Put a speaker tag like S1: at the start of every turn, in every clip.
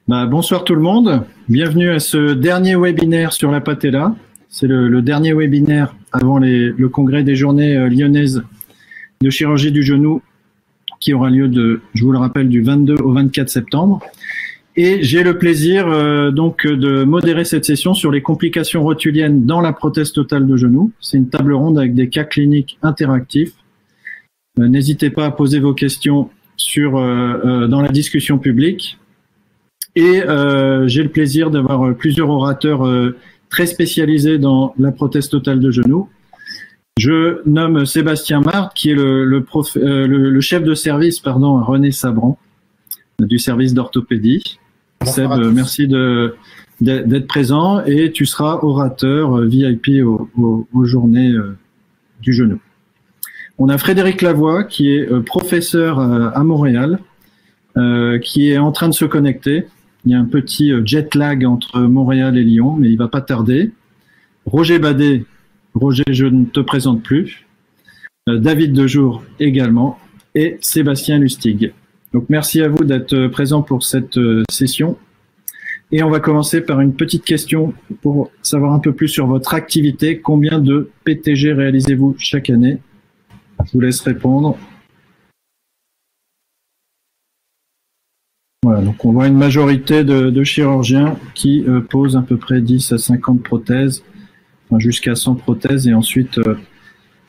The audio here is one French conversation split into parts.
S1: Bonsoir tout le monde, bienvenue à ce dernier webinaire sur la patella. C'est le dernier webinaire avant le congrès des journées lyonnaises de chirurgie du genou qui aura lieu je vous le rappelle, du 22 au 24 septembre. Et j'ai le plaisir donc de modérer cette session sur les complications rotuliennes dans la prothèse totale de genou. C'est une table ronde avec des cas cliniques interactifs. N'hésitez pas à poser vos questions dans la discussion publique. Et j'ai le plaisir d'avoir plusieurs orateurs très spécialisés dans la prothèse totale de genou. Je nomme Sébastien Marthe, qui est le chef de service, à René Sabran, du service d'orthopédie. Seb, merci d'être présent et tu seras orateur VIP aux journées du genou. On a Frédéric Lavoie, qui est professeur à Montréal, qui est en train de se connecter. Il y a un petit jet lag entre Montréal et Lyon, mais il va pas tarder. Roger Badet, Roger, je ne te présente plus. David Dejour également. Et Sébastien Lustig. Donc merci à vous d'être présents pour cette session. Et on va commencer par une petite question pour savoir un peu plus sur votre activité. Combien de PTG réalisez-vous chaque année? Je vous laisse répondre. Voilà, donc on voit une majorité de chirurgiens qui posent à peu près 10 à 50 prothèses, enfin jusqu'à 100 prothèses, et ensuite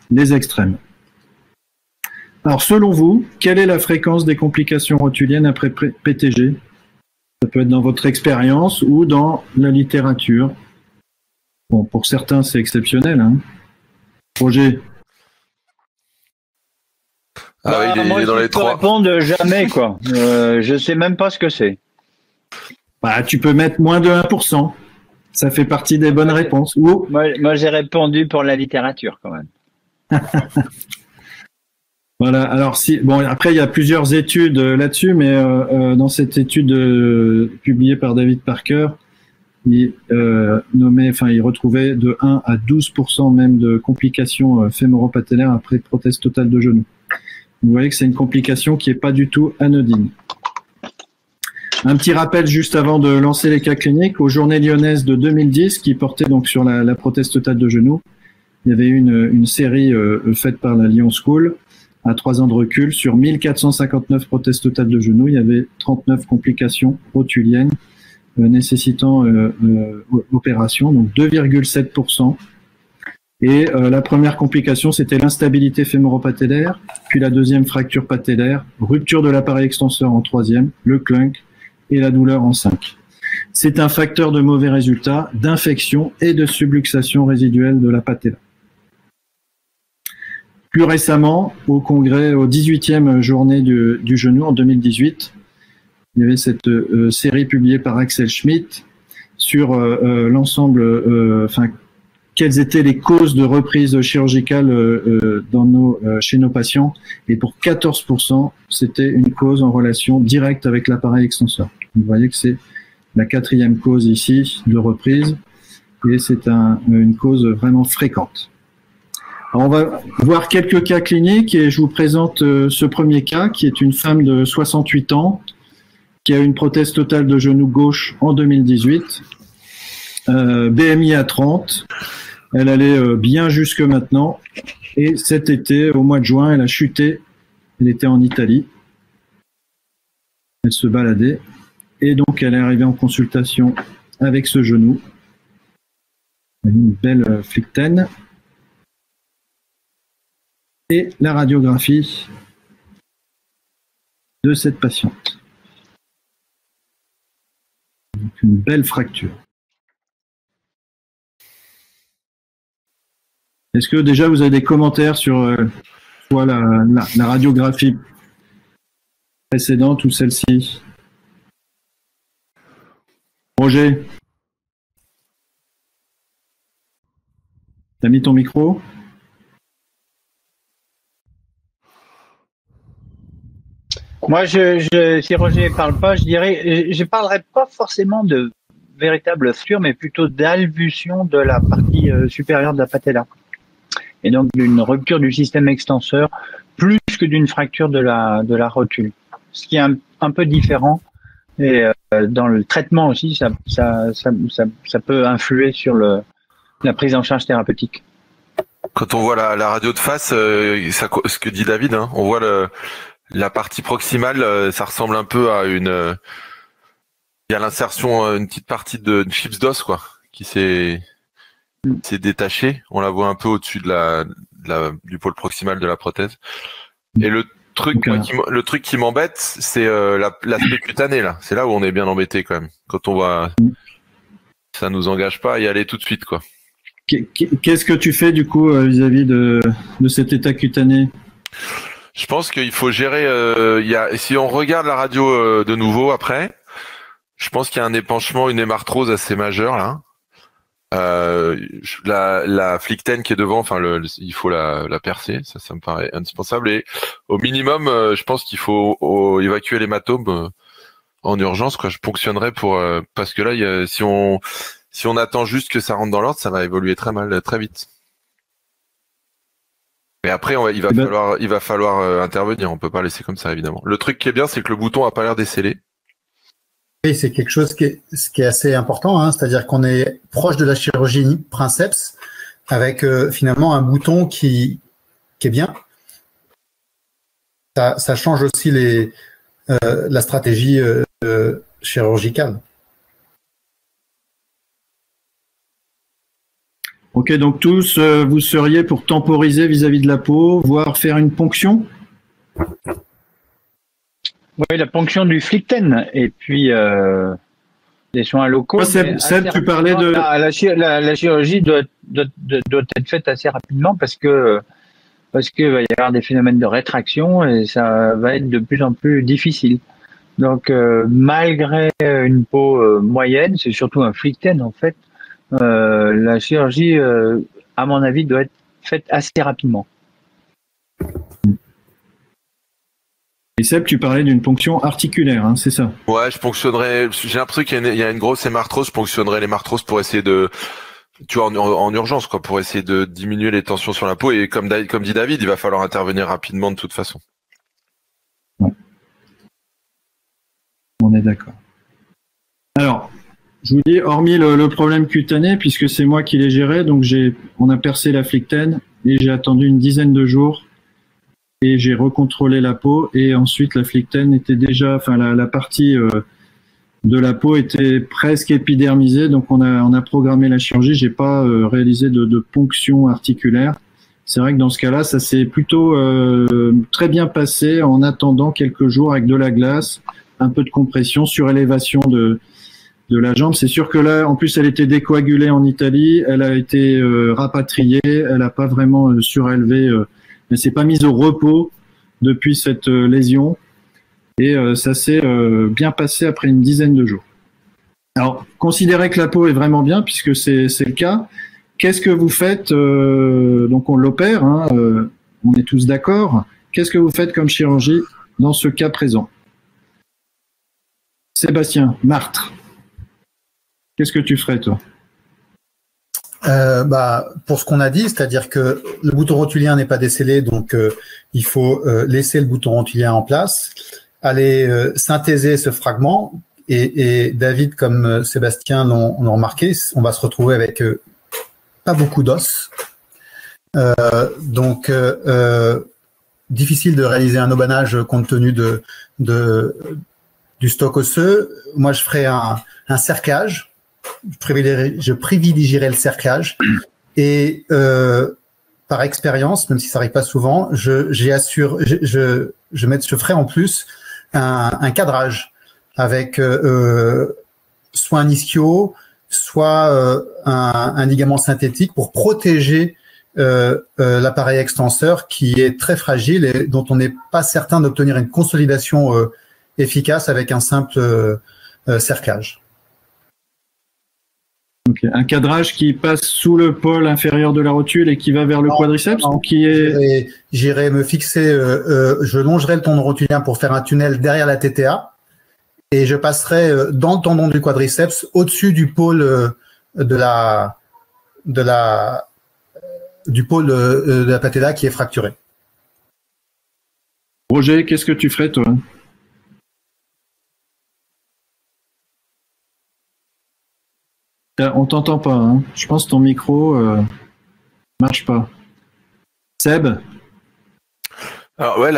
S1: les extrêmes. Alors selon vous, quelle est la fréquence des complications rotuliennes après PTG? Ça peut être dans votre expérience ou dans la littérature. Bon, pour certains, c'est exceptionnel, hein. Roger?
S2: Ah oui, il est dans les trois.
S3: Je peux répondre jamais, quoi. Je sais même pas ce que c'est.
S1: Tu peux mettre moins de 1%. Ça fait partie des bonnes réponses.
S3: Moi, j'ai répondu pour la littérature, quand même.
S1: Voilà. Alors après il y a plusieurs études là-dessus, mais dans cette étude publiée par David Parker, il retrouvait de 1 à 12% même de complications fémoro-patellaires après prothèse totale de genou. Vous voyez que c'est une complication qui n'est pas du tout anodine. Un petit rappel juste avant de lancer les cas cliniques. Aux Journées lyonnaises de 2010, qui portaient donc sur la prothèse totale de genou, il y avait eu une série faite par la Lyon School à 3 ans de recul. Sur 1459 prothèses totales de genou, il y avait 39 complications rotuliennes nécessitant opération, donc 2,7%. Et la première complication, c'était l'instabilité fémoro-patellaire, puis la deuxième, fracture patellaire, rupture de l'appareil extenseur en troisième, le clunk et la douleur en 5. C'est un facteur de mauvais résultats, d'infection et de subluxation résiduelle de la patella. Plus récemment, au congrès, aux 18e journée du genou en 2018, il y avait cette série publiée par Axel Schmidt sur l'ensemble, quelles étaient les causes de reprise chirurgicale chez nos patients. Et pour 14%, c'était une cause en relation directe avec l'appareil extenseur. Vous voyez que c'est la 4e cause ici de reprise, et c'est une cause vraiment fréquente. Alors on va voir quelques cas cliniques, et je vous présente ce premier cas, qui est une femme de 68 ans, qui a une prothèse totale de genou gauche en 2018, BMI à 30. Elle allait bien jusque maintenant, et cet été, au mois de juin, elle a chuté. Elle était en Italie. Elle se baladait, et donc elle est arrivée en consultation avec ce genou. Une belle flictaine. Et la radiographie de cette patiente. Donc une belle fracture. Est-ce que déjà vous avez des commentaires sur soit la radiographie précédente ou celle-ci? Roger, t'as mis ton micro?
S3: Moi, si Roger ne parle pas, je parlerai pas forcément de véritable fracture, mais plutôt d'alvusion de la partie supérieure de la patella. Et donc d'une rupture du système extenseur, plus que d'une fracture de la rotule. Ce qui est un peu différent. Et dans le traitement aussi, ça peut influer sur la prise en charge thérapeutique.
S2: Quand on voit la radio de face, ce que dit David, hein, on voit la partie proximale, ça ressemble un peu à il y a l'insertion, une petite partie de chips d'os, quoi, qui s'est détachée. On la voit un peu au-dessus du pôle proximal de la prothèse. Et le truc qui m'embête, c'est l'aspect cutané, là. C'est là où on est bien embêté, quand même. Quand on voit, ça nous engage pas à y aller tout de suite, quoi.
S1: Qu'est-ce que tu fais du coup vis-à-vis de cet état cutané?
S2: Je pense qu'il faut gérer. Si on regarde la radio de nouveau après, je pense qu'il y a un épanchement, une hémarthrose assez majeure là. La flictène qui est devant, enfin il faut la percer, ça me paraît indispensable. Et au minimum, je pense qu'il faut évacuer l'hématome en urgence, quoi. Je ponctionnerais parce que là, si on attend juste que ça rentre dans l'ordre, ça va évoluer très mal, très vite. Mais après, il va falloir intervenir. On peut pas laisser comme ça, évidemment. Le truc qui est bien, c'est que le bouton a pas l'air décellé.
S4: Oui, c'est quelque chose qui est assez important, hein, c'est-à-dire qu'on est proche de la chirurgie princeps avec finalement un bouton qui est bien. Ça change aussi la stratégie chirurgicale.
S1: Ok, donc tous, vous seriez pour temporiser vis-à-vis de la peau, voire faire une ponction?
S3: Oui, la ponction du flictène et puis des soins locaux.
S1: Seb, tu parlais de...
S3: La chirurgie doit être faite assez rapidement parce que va y avoir des phénomènes de rétraction et ça va être de plus en plus difficile. Donc, malgré une peau moyenne, c'est surtout un flictène en fait, la chirurgie, à mon avis, doit être faite assez rapidement.
S1: Et Seb, tu parlais d'une ponction articulaire, hein, c'est ça?
S2: Ouais, je ponctionnerais. J'ai l'impression qu'il y a une grosse hémarthrose. Je ponctionnerais l'hémarthrose pour essayer en urgence, quoi, pour essayer de diminuer les tensions sur la peau. Et comme dit David, il va falloir intervenir rapidement de toute façon.
S1: Ouais. On est d'accord. Alors, je vous dis, hormis le problème cutané, puisque c'est moi qui l'ai géré, donc on a percé la flictène et j'ai attendu une dizaine de jours. Et j'ai recontrôlé la peau et ensuite la flictène était déjà, enfin la partie de la peau était presque épidermisée, donc on a programmé la chirurgie. J'ai pas réalisé de ponction articulaire. C'est vrai que dans ce cas-là, ça s'est plutôt très bien passé en attendant quelques jours avec de la glace, un peu de compression, surélévation de la jambe. C'est sûr que là, en plus, elle était décoagulée en Italie, elle a été rapatriée, elle n'a pas vraiment surélevé. Elle s'est pas mise au repos depuis cette lésion et ça s'est bien passé après une dizaine de jours. Alors, considérez que la peau est vraiment bien puisque c'est le cas. Qu'est-ce que vous faites donc on l'opère, hein, on est tous d'accord. Qu'est-ce que vous faites comme chirurgie dans ce cas présent? Sébastien, Martre, qu'est-ce que tu ferais toi?
S4: Pour ce qu'on a dit, c'est-à-dire que le bouton rotulien n'est pas décellé, donc il faut laisser le bouton rotulien en place, aller synthéser ce fragment, et David comme Sébastien l'ont remarqué, on va se retrouver avec pas beaucoup d'os, donc difficile de réaliser un aubanage compte tenu du stock osseux. Moi, je ferai un cerclage. Je privilégierais le cerclage et par expérience, même si ça n'arrive pas souvent, je ferai en plus un cadrage avec soit un ischio, soit un ligament synthétique pour protéger l'appareil extenseur qui est très fragile et dont on n'est pas certain d'obtenir une consolidation efficace avec un simple cerclage.
S1: Okay. Un cadrage qui passe sous le pôle inférieur de la rotule et qui va vers le quadriceps ou qui est...
S4: J'irai me fixer, je longerai le tendon rotulien pour faire un tunnel derrière la TTA et je passerai dans le tendon du quadriceps au-dessus du pôle de la patella qui est fracturé.
S1: Roger, qu'est-ce que tu ferais toi? On t'entend pas. Hein. Je pense que ton micro marche pas. Seb?
S2: Alors ouais,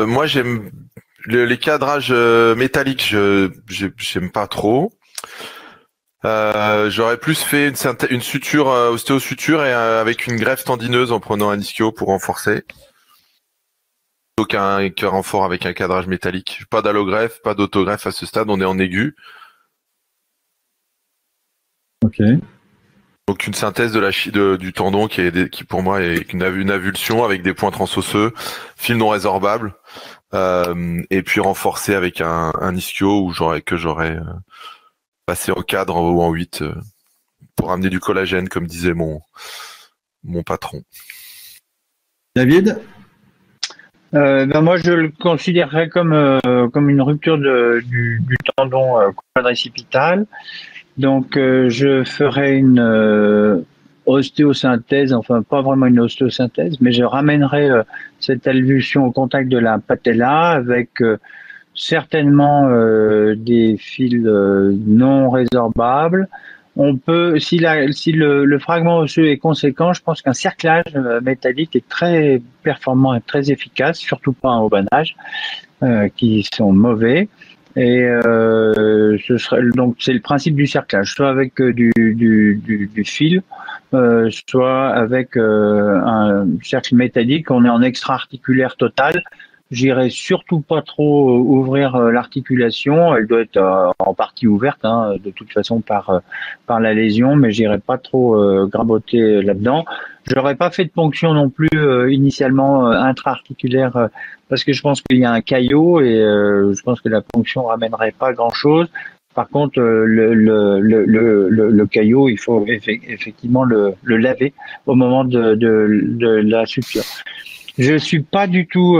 S2: moi j'aime les cadrages métalliques, j'aime pas trop. J'aurais plus fait une suture, ostéosuture et avec une greffe tendineuse en prenant un ischio pour renforcer. Plutôt qu'un renfort avec un cadrage métallique. Pas d'allogreffe, pas d'autogreffe à ce stade, on est en aigu.
S1: Ok.
S2: Donc une synthèse du tendon qui pour moi est une avulsion avec des points transosseux, fil non résorbable, et puis renforcé avec un ischio que j'aurais passé en cadre ou en 8 pour amener du collagène, comme disait mon patron.
S1: David?
S3: Moi, je le considérerais comme une rupture du tendon quadricipital. Donc, je ferai une ostéosynthèse, enfin pas vraiment une ostéosynthèse, mais je ramènerai cette avulsion au contact de la patella avec certainement des fils non résorbables. On peut, si le fragment osseux est conséquent, je pense qu'un cerclage métallique est très performant et très efficace, surtout pas en haut âge, qui sont mauvais. Et ce serait donc c'est le principe du cerclage, soit avec du fil, soit avec un cercle métallique. On est en extra-articulaire total. J'irai surtout pas trop ouvrir l'articulation. Elle doit être en partie ouverte, hein, de toute façon par la lésion, mais j'irai pas trop graboter là-dedans. J'aurais pas fait de ponction non plus initialement intra-articulaire parce que je pense qu'il y a un caillot et je pense que la ponction ramènerait pas grand-chose. Par contre, le caillot, il faut effectivement le laver au moment de la suture. Je suis pas du tout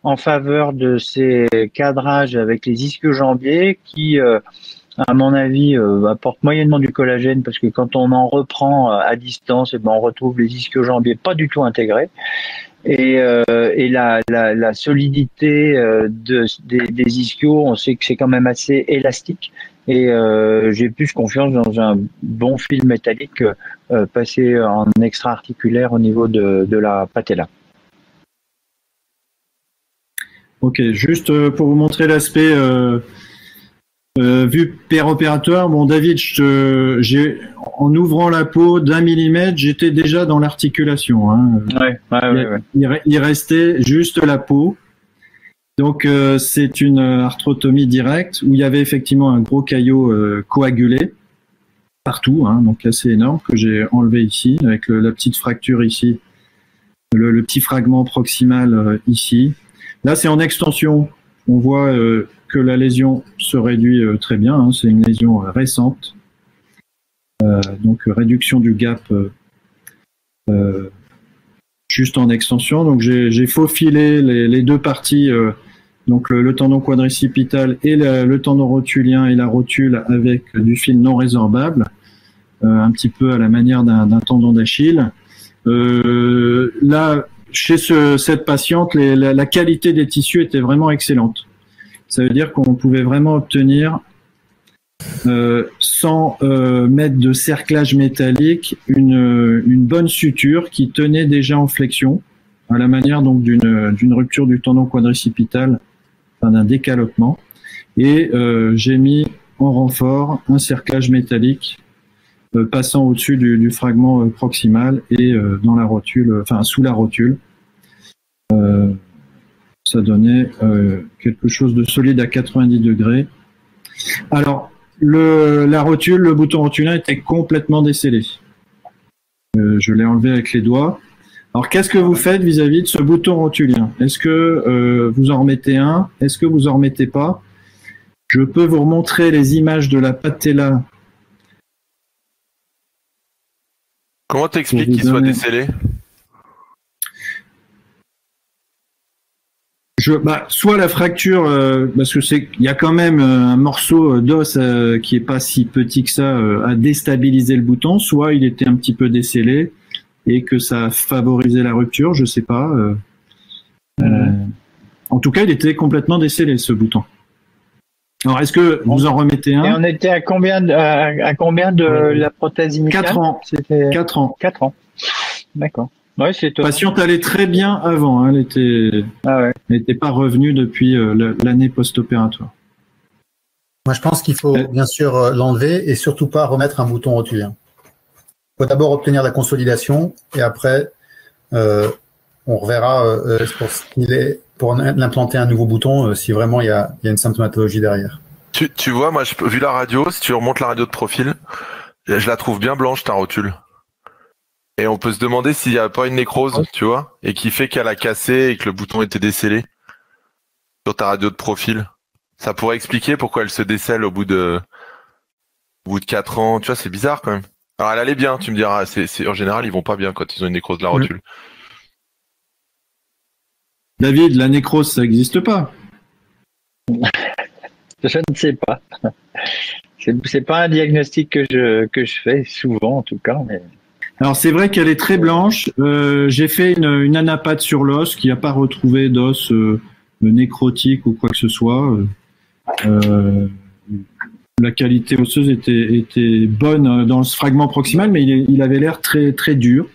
S3: en faveur de ces cadrages avec les ischio-jambiers qui, à mon avis, apportent moyennement du collagène parce que quand on en reprend à distance, et ben on retrouve les ischio-jambiers pas du tout intégrés. Et la solidité des ischios, on sait que c'est quand même assez élastique. Et j'ai plus confiance dans un bon fil métallique passé en extra-articulaire au niveau de la patella.
S1: Ok, juste pour vous montrer l'aspect vue péropératoire. Bon, David, en ouvrant la peau d'1 millimètre, j'étais déjà dans l'articulation. Hein.
S3: Ouais.
S1: Il restait juste la peau. Donc, c'est une arthrotomie directe où il y avait effectivement un gros caillot coagulé partout, hein, donc assez énorme, que j'ai enlevé ici, avec la petite fracture ici, le petit fragment proximal ici. Là, c'est en extension. On voit que la lésion se réduit très bien. Hein. C'est une lésion récente. Donc, réduction du gap juste en extension. Donc, j'ai faufilé les deux parties, donc le tendon quadricipital et le tendon rotulien et la rotule avec du fil non résorbable, un petit peu à la manière d'un tendon d'Achille. Là, chez cette patiente, la qualité des tissus était vraiment excellente. Ça veut dire qu'on pouvait vraiment obtenir, sans mettre de cerclage métallique, une bonne suture qui tenait déjà en flexion, à la manière donc d'une rupture du tendon quadricipital, enfin d'un décalotement. Et j'ai mis en renfort un cerclage métallique passant au-dessus du fragment proximal et dans la rotule, enfin sous la rotule. Ça donnait quelque chose de solide à 90 degrés. Alors, la rotule, le bouton rotulien était complètement décellé. Je l'ai enlevé avec les doigts. Alors, qu'est-ce que vous faites vis-à-vis de ce bouton rotulien? Est-ce que vous en remettez un? Est-ce que vous en remettez pas? Je peux vous remontrer les images de la patella.
S2: Comment t'expliques qu'il soit décellé?
S1: Soit la fracture, parce que il y a quand même un morceau d'os qui est pas si petit que ça à déstabiliser le bouton, soit il était un petit peu décellé et que ça a favorisé la rupture, je sais pas. En tout cas, il était complètement décellé ce bouton. Alors, est-ce que vous en remettez
S3: Et
S1: un?
S3: on était à combien de la prothèse initiale?
S1: 4 ans.
S3: C'était
S1: 4 ans.
S3: 4 ans. D'accord. Ouais, c'est
S1: La
S3: étonnant.
S1: patiente allait très bien avant. Hein. Elle n'était pas revenue depuis l'année post-opératoire.
S4: Moi, je pense qu'il faut bien sûr l'enlever et surtout pas remettre un bouton rotulien. Il faut d'abord obtenir la consolidation et après, on reverra pour l'implanter un nouveau bouton si vraiment il y a une symptomatologie derrière.
S2: Tu vois, moi, vu la radio, si tu remontes la radio de profil, je la trouve bien blanche, ta rotule. Et on peut se demander s'il n'y a pas une nécrose, tu vois, et qui fait qu'elle a cassé et que le bouton était décellé sur ta radio de profil. Ça pourrait expliquer pourquoi elle se décèle au bout de 4 ans. Tu vois, c'est bizarre quand même. Alors, elle allait bien, tu me diras. En général, ils vont pas bien quand ils ont une nécrose de la rotule.
S1: David, la nécrose, ça n'existe pas.
S3: Je ne sais pas. C'est pas un diagnostic que je fais souvent, en tout cas. Mais...
S1: Alors, c'est vrai qu'elle est très blanche. J'ai fait une anapathe sur l'os qui n'a pas retrouvé d'os nécrotique ou quoi que ce soit. La qualité osseuse était bonne dans ce fragment proximal, mais il avait l'air très, très dur.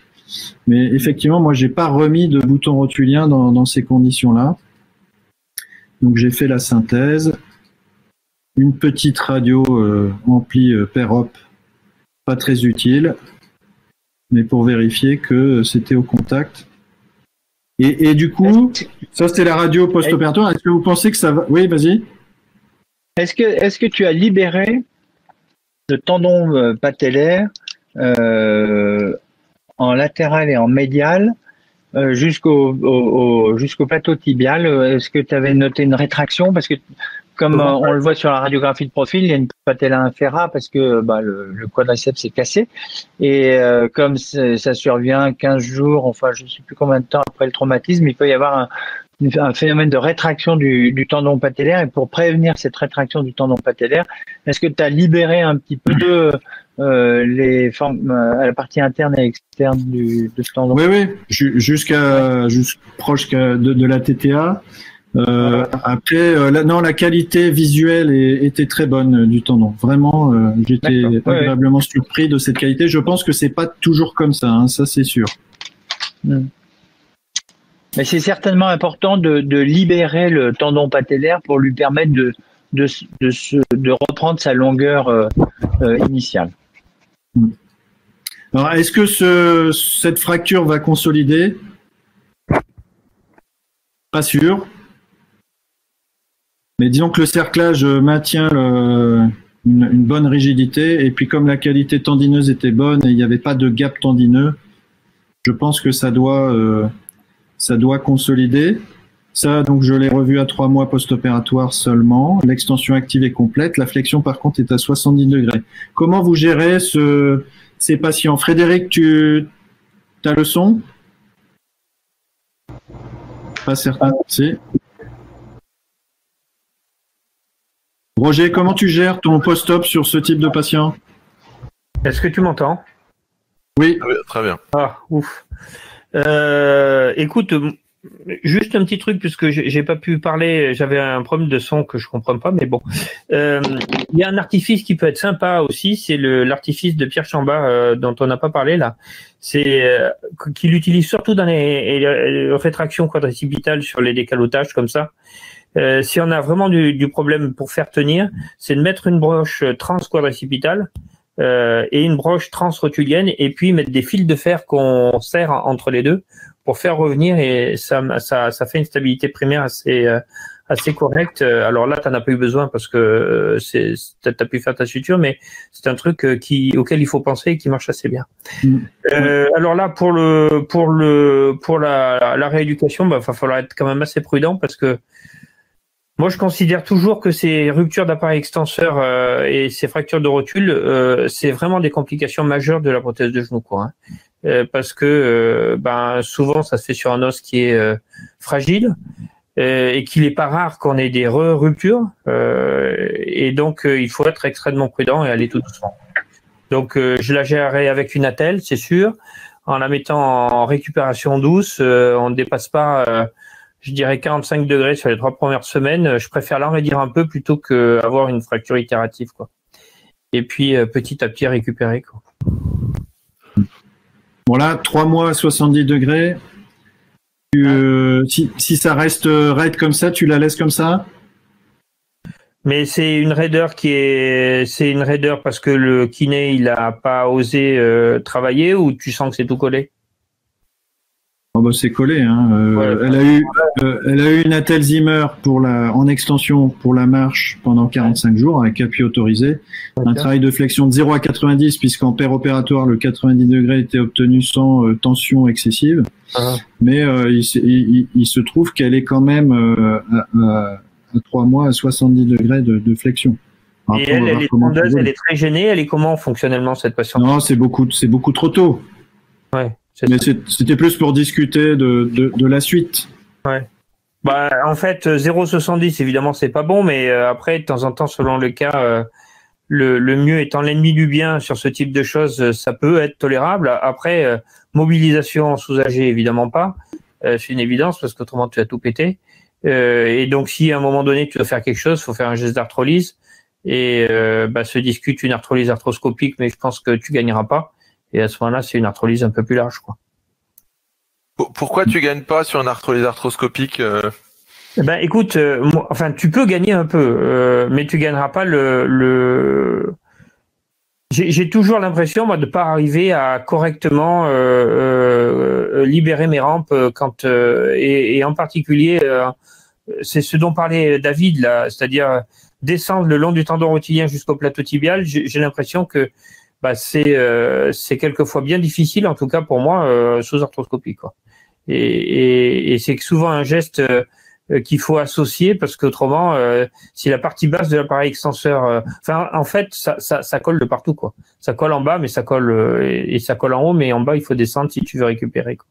S1: Mais effectivement, moi, j'ai pas remis de bouton rotulien dans ces conditions-là. Donc, j'ai fait la synthèse. Une petite radio ampli pair-op, pas très utile, mais pour vérifier que c'était au contact. Et du coup, ça c'était la radio post-opératoire. Est-ce que vous pensez que ça va? Oui, vas-y.
S3: Est-ce que tu as libéré le tendon patellaire en latéral et en médial jusqu'au plateau tibial? Est-ce que tu avais noté une rétraction? Parce que comme on le voit sur la radiographie de profil, il y a une patella inféra parce que le quadriceps est cassé. Et comme ça survient 15 jours, enfin je ne sais plus combien de temps après le traumatisme, il peut y avoir un phénomène de rétraction du tendon patellaire. Et pour prévenir cette rétraction du tendon patellaire, est-ce que tu as libéré un petit peu les formes à la partie interne et externe de ce tendon?
S1: Oui, proche de la TTA. Après, la qualité visuelle était très bonne du tendon. Vraiment, j'étais agréablement surpris de cette qualité. Je pense que c'est pas toujours comme ça, hein, ça c'est sûr.
S3: Mais c'est certainement important de libérer le tendon patellaire pour lui permettre de reprendre sa longueur initiale.
S1: Alors, est-ce que cette fracture va consolider? Pas sûr. Mais disons que le cerclage maintient une bonne rigidité, et puis comme la qualité tendineuse était bonne et il n'y avait pas de gap tendineux, je pense que ça doit consolider. Ça, donc je l'ai revu à 3 mois post-opératoire seulement. L'extension active est complète. La flexion, par contre, est à 70 degrés. Comment vous gérez ces patients? Frédéric, tu as le son? Pas certain. Si. Roger, comment tu gères ton post-op sur ce type de patient?
S5: Est-ce que tu m'entends?
S1: Oui.
S2: Très bien.
S5: Ah, ouf. Écoute, juste un petit truc, puisque j'ai pas pu parler, j'avais un problème de son que je comprends pas, mais bon. Il y a un artifice qui peut être sympa aussi, c'est l'artifice de Pierre Chamba dont on n'a pas parlé là. C'est qu'il utilise surtout dans les rétractions quadricipitales sur les décalotages comme ça. Si on a vraiment du problème pour faire tenir, c'est de mettre une broche transquadricipitale et une broche transrotulienne, et puis mettre des fils de fer qu'on serre entre les deux pour faire revenir, et ça fait une stabilité primaire assez correcte. Alors là, t'en as pas eu besoin parce que t'as pu faire ta suture, mais c'est un truc auquel il faut penser et qui marche assez bien. Alors là, pour la rééducation, va falloir être quand même assez prudent, parce que moi, je considère toujours que ces ruptures d'appareil extenseur et ces fractures de rotule, c'est vraiment des complications majeures de la prothèse de genou, quoi. Parce que souvent, ça se fait sur un os qui est fragile et qu'il n'est pas rare qu'on ait des ruptures. Et donc, il faut être extrêmement prudent et aller tout doucement. Donc, je la gérerai avec une attelle, c'est sûr, en la mettant en récupération douce. On ne dépasse pas... je dirais 45 degrés sur les 3 premières semaines. Je préfère l'enraidir un peu plutôt qu'avoir une fracture itérative, quoi. Et puis petit à petit récupérer, quoi.
S1: Bon là, 3 mois à 70 degrés. Si ça reste raide comme ça, tu la laisses comme ça?
S5: Mais c'est une raideur c'est une raideur parce que le kiné il a pas osé travailler, ou tu sens que c'est tout collé?
S1: Oh bah c'est collé, hein.
S5: Ouais,
S1: elle a eu une attelle Zimmer en extension pour la marche pendant 45 jours avec appui autorisé. Okay. Un travail de flexion de 0 à 90 puisqu'en paire opératoire le 90 degrés était obtenu sans tension excessive. Mais il se trouve qu'elle est quand même à 3 mois à 70 degrés de flexion.
S5: Alors, et elle est tendeuse, elle est très gênée. Elle est comment fonctionnellement, cette patiente?
S1: Non, c'est beaucoup trop tôt.
S5: Ouais.
S1: Mais c'était plus pour discuter de la suite.
S5: Ouais. Bah, en fait, 0,70, évidemment, c'est pas bon, mais après, de temps en temps, selon le cas, le mieux étant l'ennemi du bien sur ce type de choses, ça peut être tolérable. Après, mobilisation sous-âgée, évidemment pas. C'est une évidence, parce qu'autrement, tu vas tout péter. Et donc, si à un moment donné, tu dois faire quelque chose, il faut faire un geste d'arthrolyse. Et se discute une arthrolyse arthroscopique, mais je pense que tu gagneras pas. Et à ce moment-là, c'est une arthrolyse un peu plus large, quoi.
S2: Pourquoi tu gagnes pas sur une arthrolyse arthroscopique?
S5: Ben, écoute, enfin, tu peux gagner un peu, mais tu gagneras pas J'ai toujours l'impression, moi, de pas arriver à correctement libérer mes rampes et en particulier, c'est ce dont parlait David là, c'est-à-dire descendre le long du tendon rotulien jusqu'au plateau tibial. J'ai l'impression que c'est quelquefois bien difficile, en tout cas pour moi, sous arthroscopie, quoi. Et c'est souvent un geste qu'il faut associer, parce qu'autrement, si la partie basse de l'appareil extenseur, en fait, ça colle de partout, quoi. Ça colle en bas, mais ça colle et ça colle en haut, mais en bas, il faut descendre si tu veux récupérer, quoi.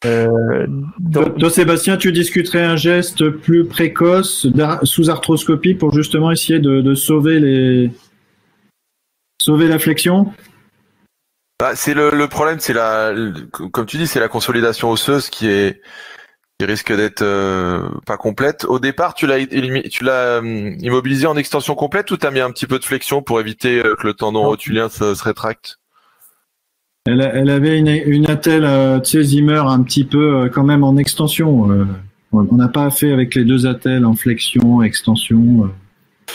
S1: Toi, Sébastien, tu discuterais un geste plus précoce sous arthroscopie pour justement essayer de sauver la flexion?
S2: Bah, c'est le problème, c'est comme tu dis, c'est la consolidation osseuse qui risque d'être pas complète. Au départ, tu l'as immobilisé en extension complète, ou t'as mis un petit peu de flexion pour éviter que le tendon rotulien se rétracte?
S1: Elle avait une attelle Zimmer un petit peu quand même en extension. On n'a pas fait avec les deux attelles en flexion, extension,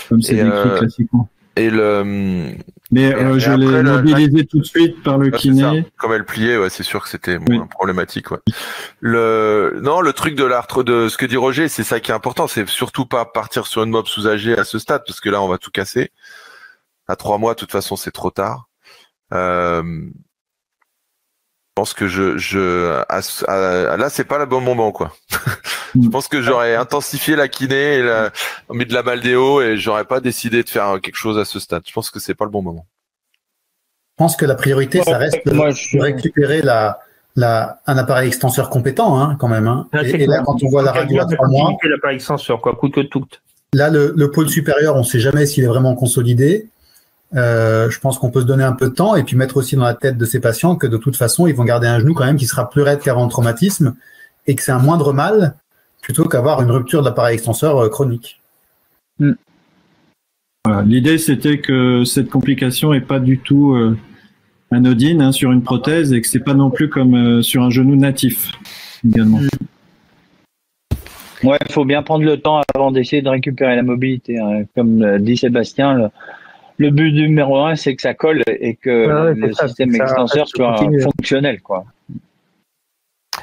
S1: comme c'est décrit classiquement. Mais je l'ai mobilisé tout de suite par le kiné.
S2: Comme elle pliait, ouais, c'est sûr que c'était moins problématique. Ouais. Le truc de ce que dit Roger, c'est ça qui est important. C'est surtout pas partir sur une mob sous-âgée à ce stade, parce que là, on va tout casser. À 3 mois, de toute façon, c'est trop tard. Je pense que là, c'est pas le bon moment, quoi. Je pense que j'aurais intensifié la kiné mis de la baldéo, et j'aurais pas décidé de faire quelque chose à ce stade. Je pense que c'est pas le bon moment.
S4: Je pense que la priorité, ça reste de récupérer un appareil extenseur compétent, hein, quand même. Hein. Et là, quand on voit la radio à 3 mois,
S5: l'appareil extenseur, quoi, coûte que tout.
S4: Là, le pôle supérieur, on ne sait jamais s'il est vraiment consolidé. Je pense qu'on peut se donner un peu de temps et puis mettre aussi dans la tête de ces patients que de toute façon, ils vont garder un genou quand même qui sera plus raide qu'avant le traumatisme, et que c'est un moindre mal plutôt qu'avoir une rupture de l'appareil extenseur chronique.
S1: Voilà. L'idée, c'était que cette complication n'est pas du tout anodine sur une prothèse, et que c'est pas non plus comme sur un genou natif également.
S3: Ouais, il faut bien prendre le temps avant d'essayer de récupérer la mobilité. Hein. Comme dit Sébastien, le but numéro 1, c'est que ça colle et que le système extenseur soit fonctionnel, quoi.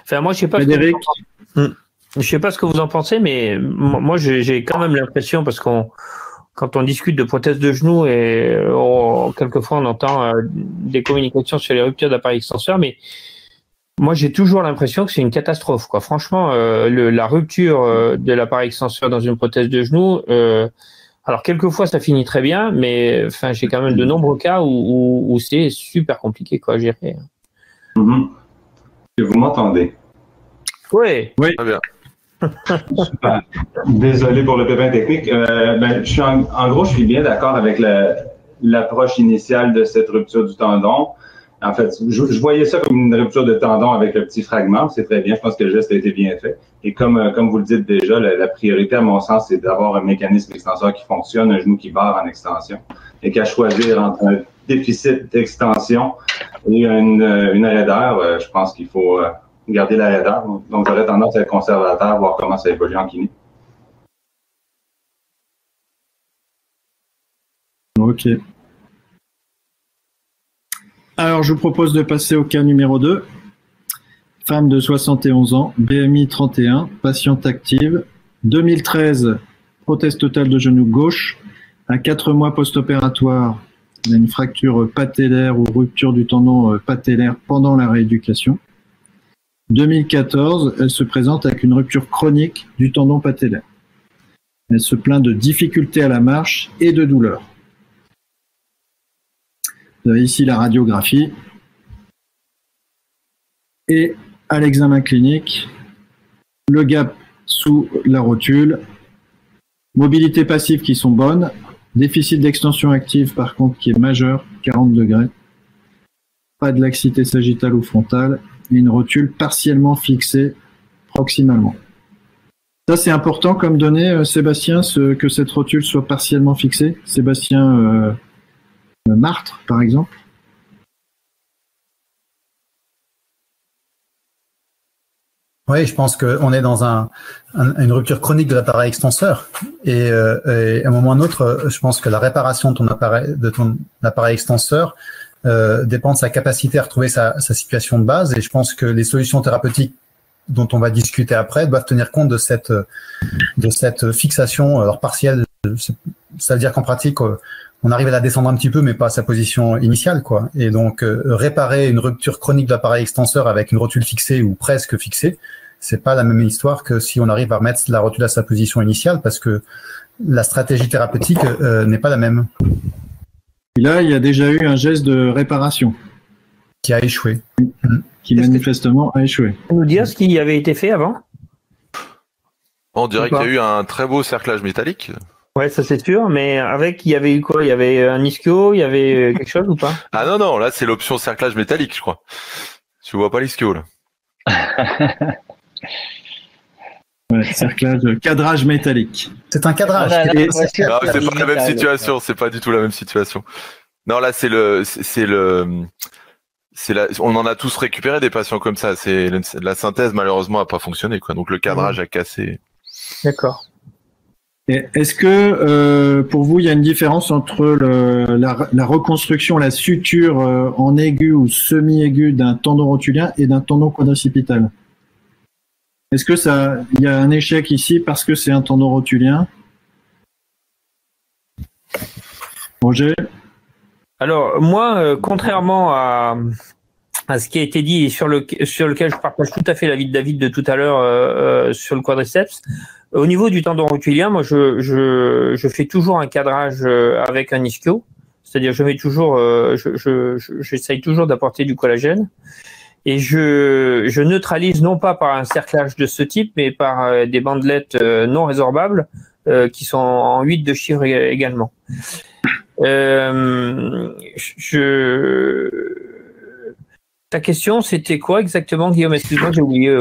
S5: Enfin, moi, je sais pas. Je sais pas ce que vous en pensez, mais moi, j'ai quand même l'impression, parce quand on discute de prothèse de genou, et quelquefois on entend des communications sur les ruptures d'appareil extenseur, mais moi, j'ai toujours l'impression que c'est une catastrophe, quoi. Franchement, la rupture de l'appareil extenseur dans une prothèse de genou, alors quelquefois ça finit très bien, mais enfin, j'ai quand même de nombreux cas où c'est super compliqué, quoi, à gérer.
S6: Vous m'entendez?
S5: Oui.
S2: Très bien.
S6: Super. Désolé pour le pépin technique. En gros, je suis bien d'accord avec l'approche initiale de cette rupture du tendon. En fait, je voyais ça comme une rupture de tendon avec le petit fragment. C'est très bien. Je pense que le geste a été bien fait. Et comme vous le dites déjà, la priorité, à mon sens, c'est d'avoir un mécanisme extenseur qui fonctionne, un genou qui barre en extension. Et qu'à choisir entre un déficit d'extension et une raideur, je pense qu'il faut garder la raideur. Donc, j'aurais tendance à être conservateur, voir comment ça évolue en kiné.
S1: Ok. Alors, je vous propose de passer au cas numéro 2. Femme de 71 ans, BMI 31, patiente active, 2013, prothèse totale de genou gauche, à 4 mois post-opératoire, elle a une fracture patellaire ou rupture du tendon patellaire pendant la rééducation. 2014, elle se présente avec une rupture chronique du tendon patellaire. Elle se plaint de difficultés à la marche et de douleurs. Vous avez ici la radiographie. Et à l'examen clinique, le gap sous la rotule, mobilité passive qui sont bonnes, déficit d'extension active par contre qui est majeur, 40 degrés, pas de laxité sagittale ou frontale, et une rotule partiellement fixée proximalement. Ça c'est important comme donnée, Sébastien, que cette rotule soit partiellement fixée. Sébastien Martre, par exemple.
S4: Oui, je pense qu'on est dans une rupture chronique de l'appareil extenseur. Et à un moment ou à un autre, je pense que la réparation de ton appareil extenseur dépend de sa capacité à retrouver sa situation de base. Et je pense que les solutions thérapeutiques dont on va discuter après doivent tenir compte de cette fixation alors partielle. Ça veut dire qu'en pratique, on arrive à la descendre un petit peu, mais pas à sa position initiale, quoi. Et donc, réparer une rupture chronique de l'appareil extenseur avec une rotule fixée ou presque fixée, c'est pas la même histoire que si on arrive à remettre la rotule à sa position initiale, parce que la stratégie thérapeutique n'est pas la même.
S1: Et là, il y a déjà eu un geste de réparation.
S4: Qui a échoué.
S1: Qui manifestement a échoué.
S5: Tu peux nous dire ce qui avait été fait avant?
S2: On dirait qu'il y a eu un très beau cerclage métallique.
S5: Ouais, ça c'est sûr, mais avec, il y avait eu quoi? Il y avait un ischio, il y avait quelque chose ou pas?
S2: Ah non, là c'est l'option cerclage métallique, je crois. Tu vois pas l'ischio là.
S1: Ouais, cerclage, cadrage métallique.
S4: C'est un cadrage.
S2: Non, c'est pas la même situation, c'est pas du tout la même situation. Non, là on en a tous récupéré des patients comme ça. La synthèse malheureusement a pas fonctionné, quoi. Donc le cadrage a cassé.
S5: D'accord.
S1: Est-ce que pour vous, il y a une différence entre la reconstruction, la suture en aigu ou semi-aigu d'un tendon rotulien et d'un tendon quadricipital? Est-ce que il y a un échec ici parce que c'est un tendon rotulien? Roger?
S5: Alors moi, contrairement à ce qui a été dit et sur lequel je partage tout à fait l'avis de David de tout à l'heure sur le quadriceps. Au niveau du tendon rotulien, moi, je fais toujours un cadrage avec un ischio, c'est-à-dire je mets toujours, j'essaye toujours d'apporter du collagène et je neutralise non pas par un cerclage de ce type, mais par des bandelettes non résorbables qui sont en 8 de chiffre également. Ta question, c'était quoi exactement, Guillaume? Excuse-moi, j'ai oublié.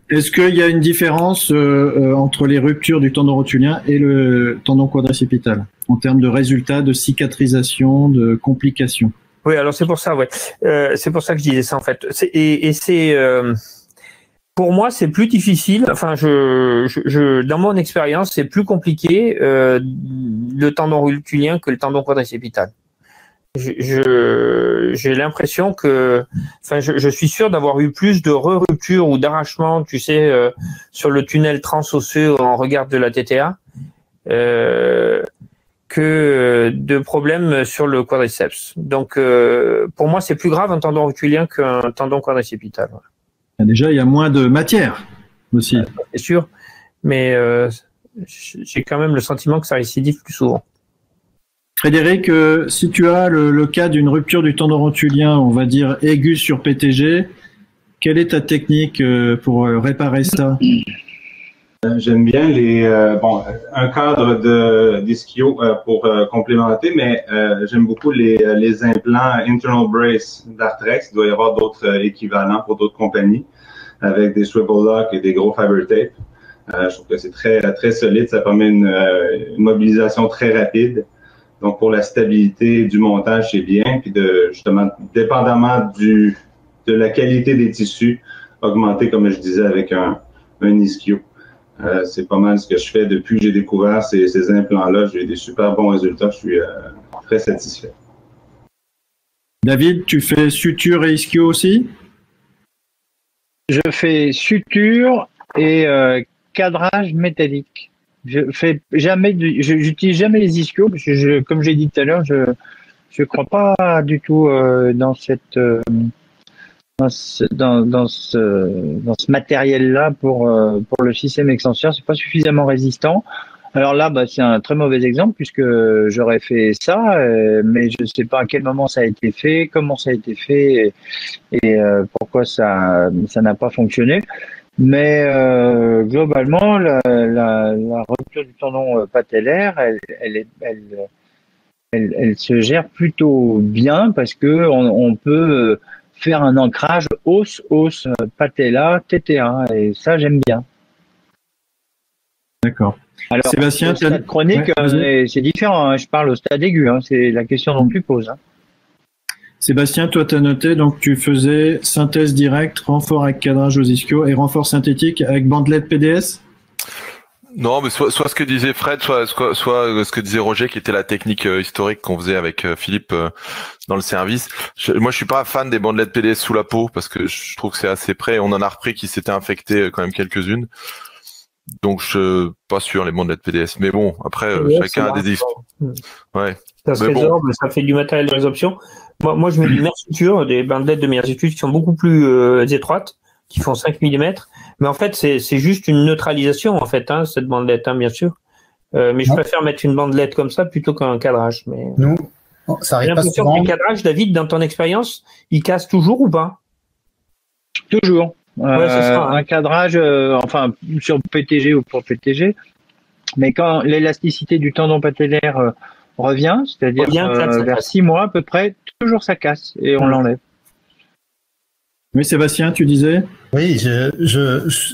S1: Est-ce qu'il y a une différence entre les ruptures du tendon rotulien et le tendon quadricipital en termes de résultats, de cicatrisation, de complications?
S5: Oui, alors c'est pour ça, ouais. C'est pour ça que je disais ça en fait. Pour moi, c'est plus difficile. Enfin, dans mon expérience, c'est plus compliqué le tendon rotulien que le tendon quadricipital. J'ai l'impression que, enfin, je suis sûr d'avoir eu plus de ruptures ou d'arrachements, tu sais, sur le tunnel transosseux en regard de la TTA, que de problèmes sur le quadriceps. Donc, pour moi, c'est plus grave un tendon rotulien qu'un tendon quadricipital.
S1: Déjà, il y a moins de matière aussi.
S5: C'est sûr, mais j'ai quand même le sentiment que ça récidive plus souvent.
S1: Frédéric, si tu as le cas d'une rupture du tendon rotulien, on va dire aiguë sur PTG, quelle est ta technique pour réparer ça?
S6: J'aime bien un cadre d'ischio pour complémenter, mais j'aime beaucoup les implants internal brace d'Arthrex. Il doit y avoir d'autres équivalents pour d'autres compagnies avec des swivel locks et des gros fiber tape. Je trouve que c'est très très solide. Ça permet une mobilisation très rapide. Donc pour la stabilité du montage, c'est bien. Puis justement, dépendamment de la qualité des tissus, augmenter comme je disais avec un ischio. C'est pas mal ce que je fais depuis que j'ai découvert ces implants-là. J'ai des super bons résultats. Je suis très satisfait.
S1: David, tu fais suture et ischio aussi?
S3: Je fais suture et cadrage métallique. J'utilise jamais les ischios parce que comme j'ai dit tout à l'heure, je crois pas du tout dans ce matériel-là pour le système extenseur. C'est pas suffisamment résistant. Alors là, c'est un très mauvais exemple puisque j'aurais fait ça, mais je ne sais pas à quel moment ça a été fait, comment ça a été fait et pourquoi ça n'a pas fonctionné. Mais globalement, la rupture du tendon patellaire, elle se gère plutôt bien parce que on peut faire un ancrage os patella TTA et ça j'aime bien.
S1: D'accord.
S3: Alors,
S1: Sébastien,
S3: au stade chronique, c'est différent. Je parle au stade aigu. C'est la question dont tu poses.
S1: Sébastien, toi, tu as noté, donc tu faisais synthèse directe, renfort avec cadrage aux ischios et renfort synthétique avec bandelette PDS?
S2: Non, mais soit ce que disait Fred, soit ce que disait Roger, qui était la technique historique qu'on faisait avec Philippe dans le service. Moi, je suis pas fan des bandelettes PDS sous la peau parce que je trouve que c'est assez près. On en a repris qui s'étaient infectés quand même quelques-unes. Donc, je suis pas sûr les bandelettes PDS. Mais bon, après, chacun a des histoires. Ouais.
S5: Ça se résorbe, ça fait du matériel de résorption. Moi, je mets du Mersuture, des bandelettes de Mersuture qui sont beaucoup plus étroites, qui font 5 mm. Mais en fait, c'est juste une neutralisation, en fait, cette bandelette, bien sûr. Mais je préfère mettre une bandelette comme ça plutôt qu'un cadrage. Mais
S4: nous, ça arrive pas souvent. J'ai l'impression
S5: que les cadrages, David, dans ton expérience, ils cassent toujours ou pas?
S3: Toujours.
S5: Ouais, c'est ça,
S3: un cadrage, enfin, sur PTG ou pour PTG. Mais quand l'élasticité du tendon patellaire revient, c'est-à-dire vers 6 mois à peu près, toujours ça casse et on l'enlève.
S1: Oui, Sébastien, tu disais?
S4: Oui,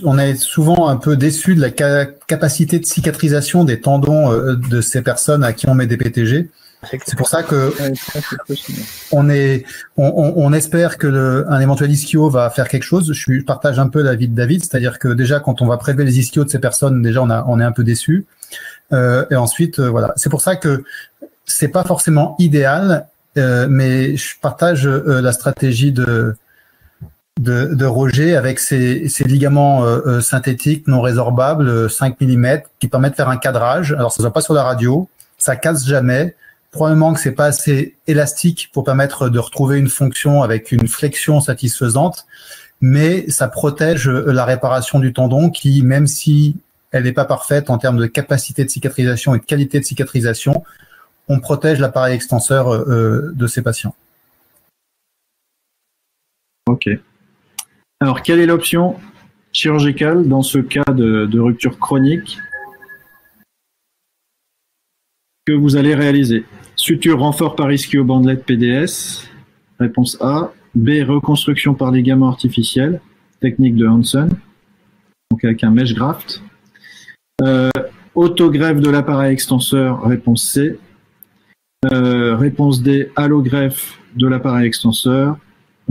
S4: on est souvent un peu déçu de la capacité de cicatrisation des tendons de ces personnes à qui on met des PTG. C'est pour ça que on espère que un éventuel ischio va faire quelque chose. Je partage un peu l'avis de David, c'est-à-dire que déjà quand on va prélever les ischios de ces personnes, déjà on est un peu déçu. Et ensuite, voilà. C'est pour ça que c'est pas forcément idéal, mais je partage la stratégie de Roger avec ces ligaments synthétiques non résorbables, 5 mm, qui permettent de faire un cadrage. Alors ça se voit pas sur la radio, ça casse jamais. Probablement que c'est pas assez élastique pour permettre de retrouver une fonction avec une flexion satisfaisante, mais ça protège la réparation du tendon qui, même si elle n'est pas parfaite en termes de capacité de cicatrisation et de qualité de cicatrisation, on protège l'appareil extenseur de ces patients.
S1: Ok. Alors, quelle est l'option chirurgicale dans ce cas de rupture chronique que vous allez réaliser? Suture renfort par ischio bandelette PDS, réponse A. B, reconstruction par ligament artificiel, technique de Hansen, donc avec un mesh graft. Autogreffe de l'appareil extenseur, réponse C. Réponse D, allogreffe de l'appareil extenseur.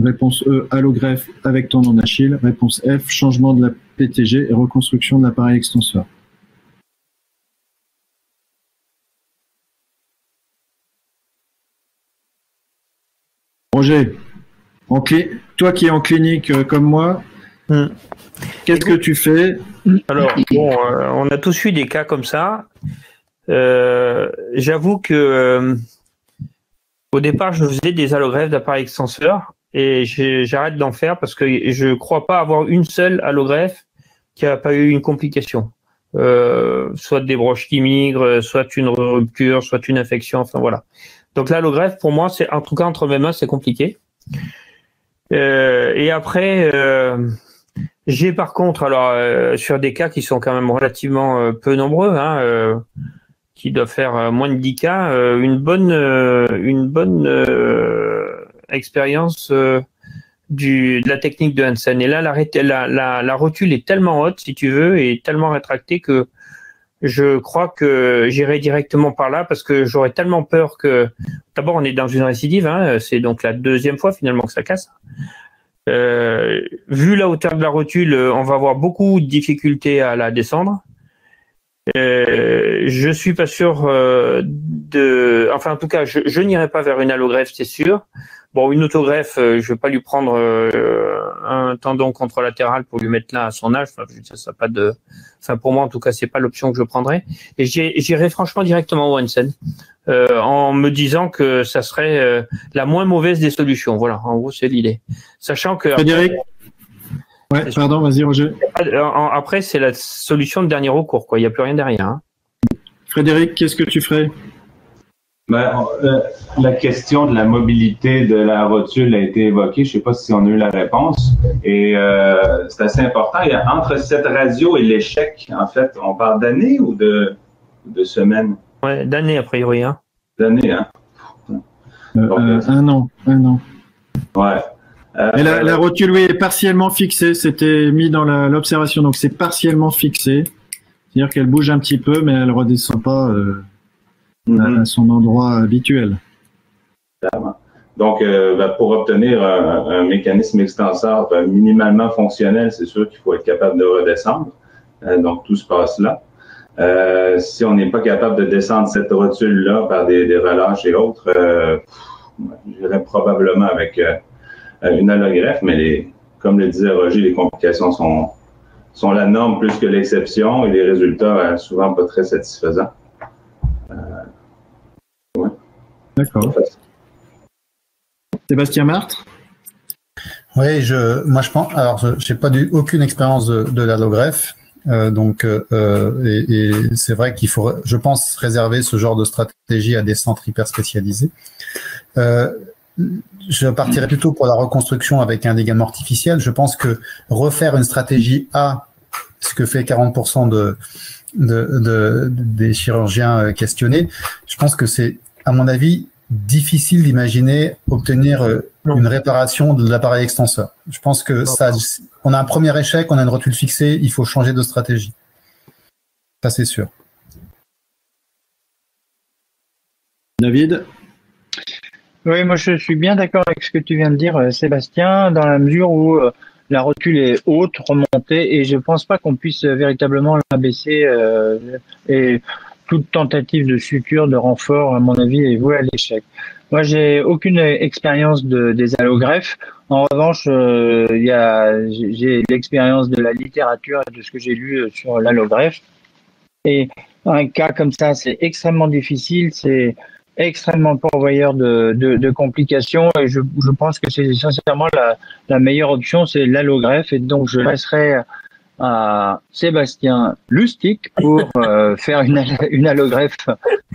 S1: Réponse E, allogreffe avec tendon d'Achille. Réponse F, changement de la PTG et reconstruction de l'appareil extenseur. Roger, toi qui es en clinique comme moi, qu'est-ce que tu fais?
S5: Alors, bon, on a tous eu des cas comme ça. J'avoue que au départ, je faisais des allogreffes d'appareil extenseur et j'arrête d'en faire parce que je ne crois pas avoir une seule allogreffe qui n'a pas eu une complication. Soit des broches qui migrent, soit une rupture, soit une infection, enfin voilà. Donc l'allogreffe, pour moi, c'est en tout cas entre mes mains, c'est compliqué. Et après, J'ai par contre, alors sur des cas qui sont quand même relativement peu nombreux, qui doivent faire moins de 10 cas, une bonne expérience de la technique de Hansen. Et là, la rotule est tellement haute, si tu veux, et tellement rétractée que je crois que j'irai directement par là parce que j'aurais tellement peur que, d'abord, on est dans une récidive, c'est donc la deuxième fois finalement que ça casse. Vu la hauteur de la rotule, on va avoir beaucoup de difficultés à la descendre. Je suis pas sûr enfin en tout cas, je n'irai pas vers une allogreffe, c'est sûr. Bon, une autogreffe, je vais pas lui prendre un tendon contralatéral pour lui mettre là à son âge. Enfin, pour moi en tout cas, c'est pas l'option que je prendrais. Et j'irai franchement directement au Hansen, en me disant que ça serait la moins mauvaise des solutions. Voilà, en gros, c'est l'idée. Sachant que
S1: Frédéric. Ouais, pardon, vas-y Roger.
S5: Après, c'est la solution de dernier recours, quoi. Il n'y a plus rien derrière.
S1: Frédéric, qu'est-ce que tu ferais?
S6: La question de la mobilité de la rotule a été évoquée. Je ne sais pas si on a eu la réponse. Et c'est assez important. Il y a entre cette radio et l'échec, en fait, on parle d'années ou de semaines?
S5: Ouais, d'années a priori.
S6: D'années, hein?
S1: Un an.
S6: Ouais.
S1: Et la rotule, oui, est partiellement fixée. C'était mis dans l'observation, donc c'est partiellement fixé. C'est-à-dire qu'elle bouge un petit peu, mais elle redescend pas à son endroit habituel.
S6: Donc, pour obtenir un mécanisme extenseur minimalement fonctionnel, c'est sûr qu'il faut être capable de redescendre. Donc, tout se passe là. Si on n'est pas capable de descendre cette rotule-là par des relâches et autres, j'irais probablement avec une allogreffe, mais comme le disait Roger, les complications sont la norme plus que l'exception et les résultats souvent pas très satisfaisants. Ouais.
S1: D'accord. Sébastien Martre?
S4: Oui, moi je pense. Alors, j'ai pas aucune expérience de l'allogreffe, et c'est vrai qu'il faut, je pense, réserver ce genre de stratégie à des centres hyper spécialisés. Je partirais plutôt pour la reconstruction avec un ligament artificiel. Je pense que refaire une stratégie A, ce que fait 40% des chirurgiens questionnés, je pense que c'est, à mon avis, difficile d'imaginer obtenir une réparation de l'appareil extenseur. Je pense que on a un premier échec, on a une rotule fixée, il faut changer de stratégie. Ça, c'est sûr.
S1: David?
S3: Oui, moi je suis bien d'accord avec ce que tu viens de dire, Sébastien, dans la mesure où la rotule est haute, remontée, et je pense pas qu'on puisse véritablement l'abaisser. Et toute tentative de suture, de renfort, à mon avis, est vouée à l'échec. Moi, j'ai aucune expérience des allogreffes. En revanche, j'ai l'expérience de la littérature et de ce que j'ai lu sur l'allogreffe. Et un cas comme ça, c'est extrêmement difficile, c'est extrêmement pourvoyeur de complications, et je pense que c'est sincèrement la meilleure option, c'est l'allogreffe, et donc je laisserai à Sébastien Lustig pour faire une allogreffe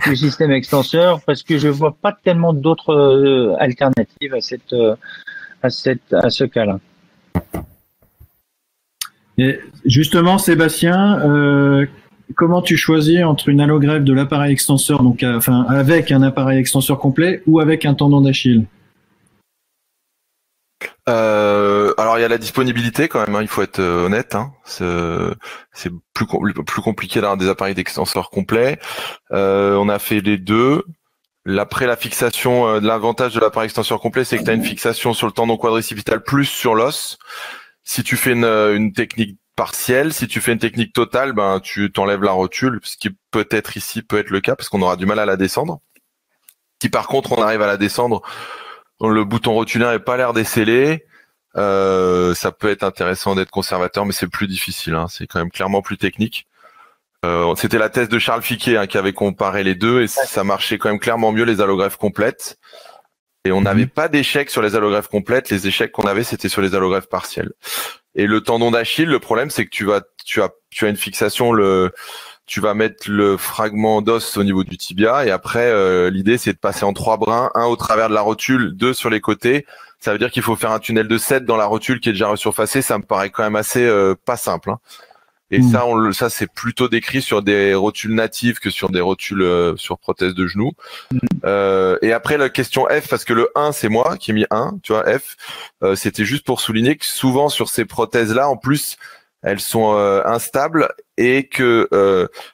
S3: du système extenseur, parce que je vois pas tellement d'autres alternatives à ce cas-là.
S1: Et justement, Sébastien, comment tu choisis entre une allogreffe de l'appareil extenseur, donc avec un appareil extenseur complet ou avec un tendon d'Achille?
S2: Alors il y a la disponibilité quand même, il faut être honnête. C'est plus compliqué d'avoir des appareils d'extenseur complets. On a fait les deux. Après la fixation, l'avantage de l'appareil extenseur complet, c'est que tu as une fixation sur le tendon quadricipital plus sur l'os. Si tu fais une technique partielle, si tu fais une technique totale, tu t'enlèves la rotule, ce qui peut-être ici peut être le cas parce qu'on aura du mal à la descendre. Si par contre on arrive à la descendre, le bouton rotulien n'est pas l'air décellé, ça peut être intéressant d'être conservateur, mais c'est plus difficile, c'est quand même clairement plus technique. C'était la thèse de Charles Fiquet qui avait comparé les deux, et ça marchait quand même clairement mieux les allogreffes complètes. Et on n'avait pas d'échecs sur les allogreffes complètes, les échecs qu'on avait c'était sur les allogreffes partielles. Et le tendon d'Achille, le problème c'est que tu as une fixation, tu vas mettre le fragment d'os au niveau du tibia et après l'idée c'est de passer en 3 brins, un au travers de la rotule, 2 sur les côtés. Ça veut dire qu'il faut faire un tunnel de 7 dans la rotule qui est déjà resurfacée. Ça me paraît quand même assez pas simple. Hein. Et ça c'est plutôt décrit sur des rotules natives que sur des rotules sur prothèse de genou. Et après la question F, parce que le 1 c'est moi qui ai mis 1, tu vois, F, c'était juste pour souligner que souvent sur ces prothèses-là, en plus, elles sont instables et que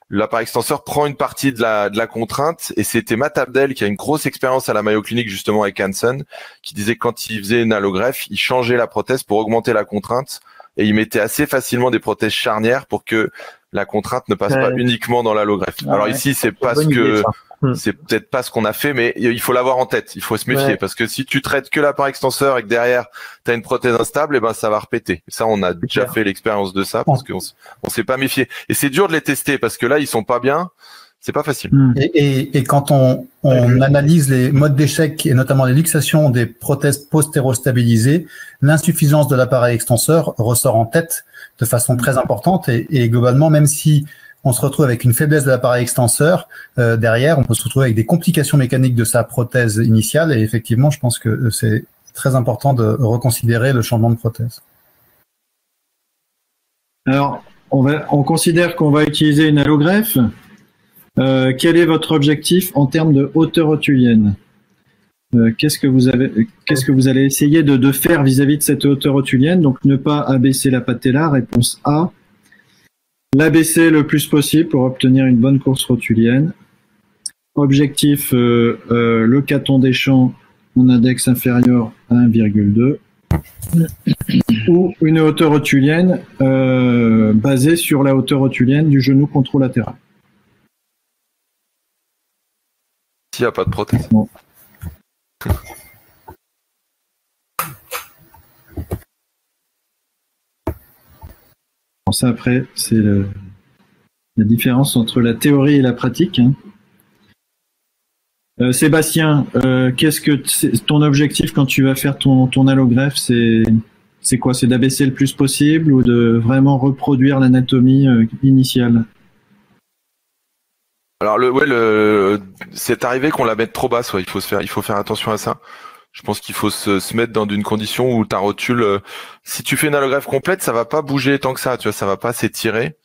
S2: l'appareil extenseur prend une partie de la contrainte. Et c'était Matt Abdel qui a une grosse expérience à la Mayo Clinic justement avec Hansen, qui disait que quand il faisait une allogreffe, il changeait la prothèse pour augmenter la contrainte et il mettait assez facilement des prothèses charnières pour que la contrainte ne passe pas uniquement dans l'allogreffe. Alors ici, c'est c'est peut-être pas ce qu'on a fait, mais il faut l'avoir en tête. Il faut se méfier parce que si tu traites que l'appareil extenseur et que derrière tu as une prothèse instable, et ben ça va repéter. Ça, on a déjà fait l'expérience de ça parce qu'on s'est pas méfié. Et c'est dur de les tester parce que là, ils sont pas bien. C'est pas facile.
S4: Et quand on analyse les modes d'échec et notamment les luxations des prothèses postéro-stabilisées, l'insuffisance de l'appareil extenseur ressort en tête de façon très importante et globalement, même si on se retrouve avec une faiblesse de l'appareil extenseur, derrière, on peut se retrouver avec des complications mécaniques de sa prothèse initiale et effectivement, je pense que c'est très important de reconsidérer le changement de prothèse.
S1: Alors, on considère qu'on va utiliser une allogreffe. Quel est votre objectif en termes de hauteur rotulienne? Qu'est-ce que vous allez essayer de faire vis-à-vis de cette hauteur rotulienne? Donc, ne pas abaisser la patella, réponse A. L'abaisser le plus possible pour obtenir une bonne course rotulienne. Objectif, le caton des champs en index inférieur à 1,2. Ou une hauteur rotulienne basée sur la hauteur rotulienne du genou contralatéral.
S2: S'il n'y a pas de prothèse.
S1: Bon. Bon, ça après, c'est la différence entre la théorie et la pratique. Sébastien, qu'est-ce que ton objectif quand tu vas faire ton allogreffe, c'est quoi? C'est d'abaisser le plus possible ou de vraiment reproduire l'anatomie initiale?
S2: Alors c'est arrivé qu'on la mette trop basse, il faut faire attention à ça. Je pense qu'il faut se mettre dans une condition où ta rotule, si tu fais une allogreffe complète, ça va pas bouger tant que ça, tu vois, ça va pas s'étirer.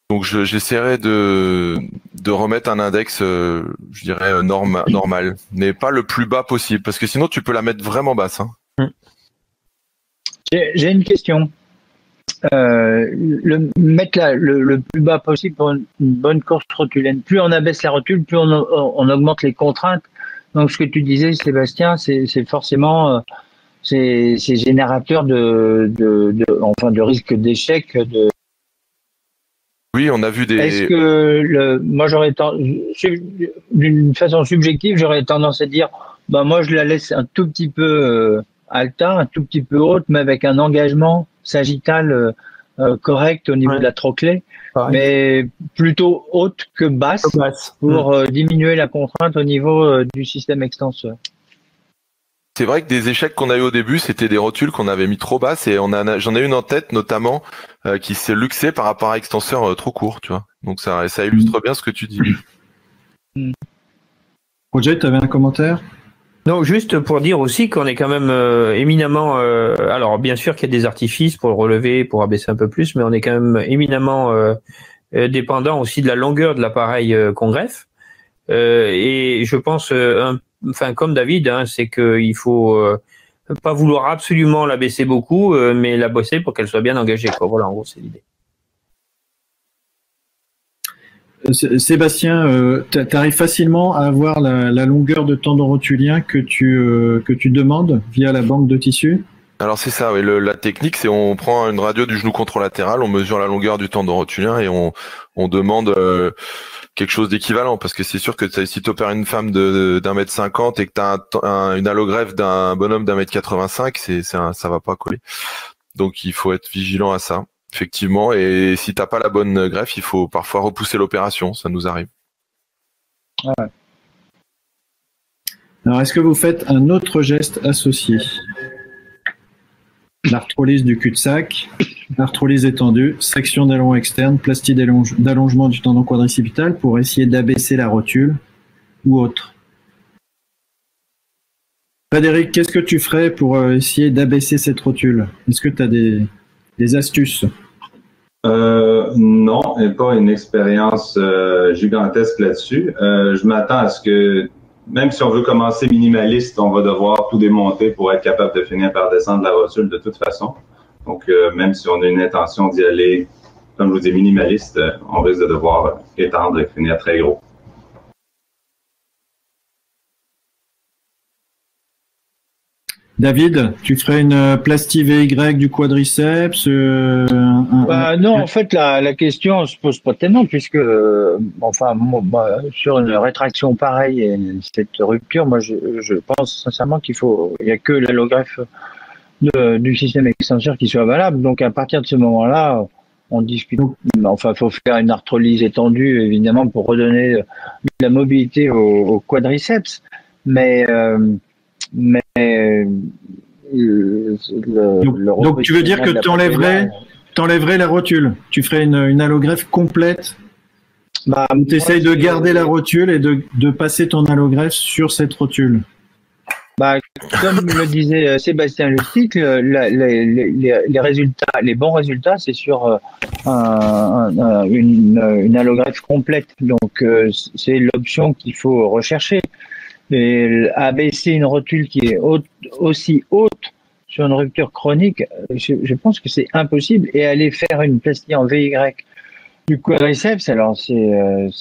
S2: Donc j'essaierai de remettre un index, je dirais normal, mais pas le plus bas possible, parce que sinon tu peux la mettre vraiment basse. Hein.
S3: J'ai une question. Mettre le plus bas possible pour une bonne course rotulienne. Plus on abaisse la rotule, plus on augmente les contraintes. Donc ce que tu disais, Sébastien, c'est forcément c'est générateur de risque d'échec.
S2: Oui, on a vu des.
S3: Est-ce que moi d'une façon subjective, j'aurais tendance à dire, moi je la laisse un tout petit peu alta, un tout petit peu haute, mais avec un engagement sagittal correct au niveau de la trochlée, mais plutôt haute que basse pour diminuer la contrainte au niveau du système extenseur.
S2: C'est vrai que des échecs qu'on a eu au début, c'était des rotules qu'on avait mis trop basses et j'en ai une en tête notamment qui s'est luxée par rapport à extenseur trop court, tu vois. Donc ça illustre bien ce que tu dis.
S1: Roger, tu avais un commentaire?
S5: Non, juste pour dire aussi qu'on est quand même éminemment. Alors, bien sûr qu'il y a des artifices pour le relever, pour abaisser un peu plus, mais on est quand même éminemment dépendant aussi de la longueur de l'appareil qu'on greffe. Et je pense, comme David, c'est qu'il faut pas vouloir absolument l'abaisser beaucoup, mais l'abaisser pour qu'elle soit bien engagée, quoi. Voilà, en gros, c'est l'idée.
S1: Sébastien, tu arrives facilement à avoir la longueur de tendon rotulien que tu demandes via la banque de tissu?
S2: Alors c'est ça, oui. La technique, c'est on prend une radio du genou contralatéral, on mesure la longueur du tendon rotulien et on demande quelque chose d'équivalent, parce que c'est sûr que si tu opères une femme d'1m50 et que tu as une allogreffe d'un bonhomme d'1m85, ça va pas coller. Donc il faut être vigilant à ça. Effectivement, et si t'as pas la bonne greffe, il faut parfois repousser l'opération, ça nous arrive.
S1: Ouais. Alors, est-ce que vous faites un autre geste associé? L'arthrolyse du cul-de-sac, arthrolyse étendue, section d'aileron externe, plastie d'allongement du tendon quadricipital pour essayer d'abaisser la rotule ou autre. Frédéric, qu'est-ce que tu ferais pour essayer d'abaisser cette rotule? Est-ce que tu as des astuces?
S6: Non, et pas une expérience gigantesque là-dessus. Je m'attends à ce que, même si on veut commencer minimaliste, on va devoir tout démonter pour être capable de finir par descendre la rotule de toute façon. Donc, même si on a une intention d'y aller, comme je vous dis, minimaliste, on risque de devoir étendre et finir très gros.
S1: David, tu ferais une plastie VY du quadriceps
S3: Non, en fait, la question se pose pas tellement puisque, sur une rétraction pareille et cette rupture, moi, je pense sincèrement il y a que l'allogreffe du système extenseur qui soit valable. Donc, à partir de ce moment-là, on discute. Enfin, il faut faire une arthrolyse étendue, évidemment, pour redonner de la mobilité au quadriceps. Donc
S1: tu veux dire que tu enlèverais la rotule, tu ferais une allogreffe complète, tu essayes de garder la rotule et de passer ton allogreffe sur cette rotule.
S3: Comme le disait Sébastien Lustig, les résultats, les bons résultats, c'est sur une allogreffe complète. Donc c'est l'option qu'il faut rechercher. Et abaisser une rotule qui est aussi haute sur une rupture chronique, je pense que c'est impossible. Et aller faire une plastie en VY du quadriceps, alors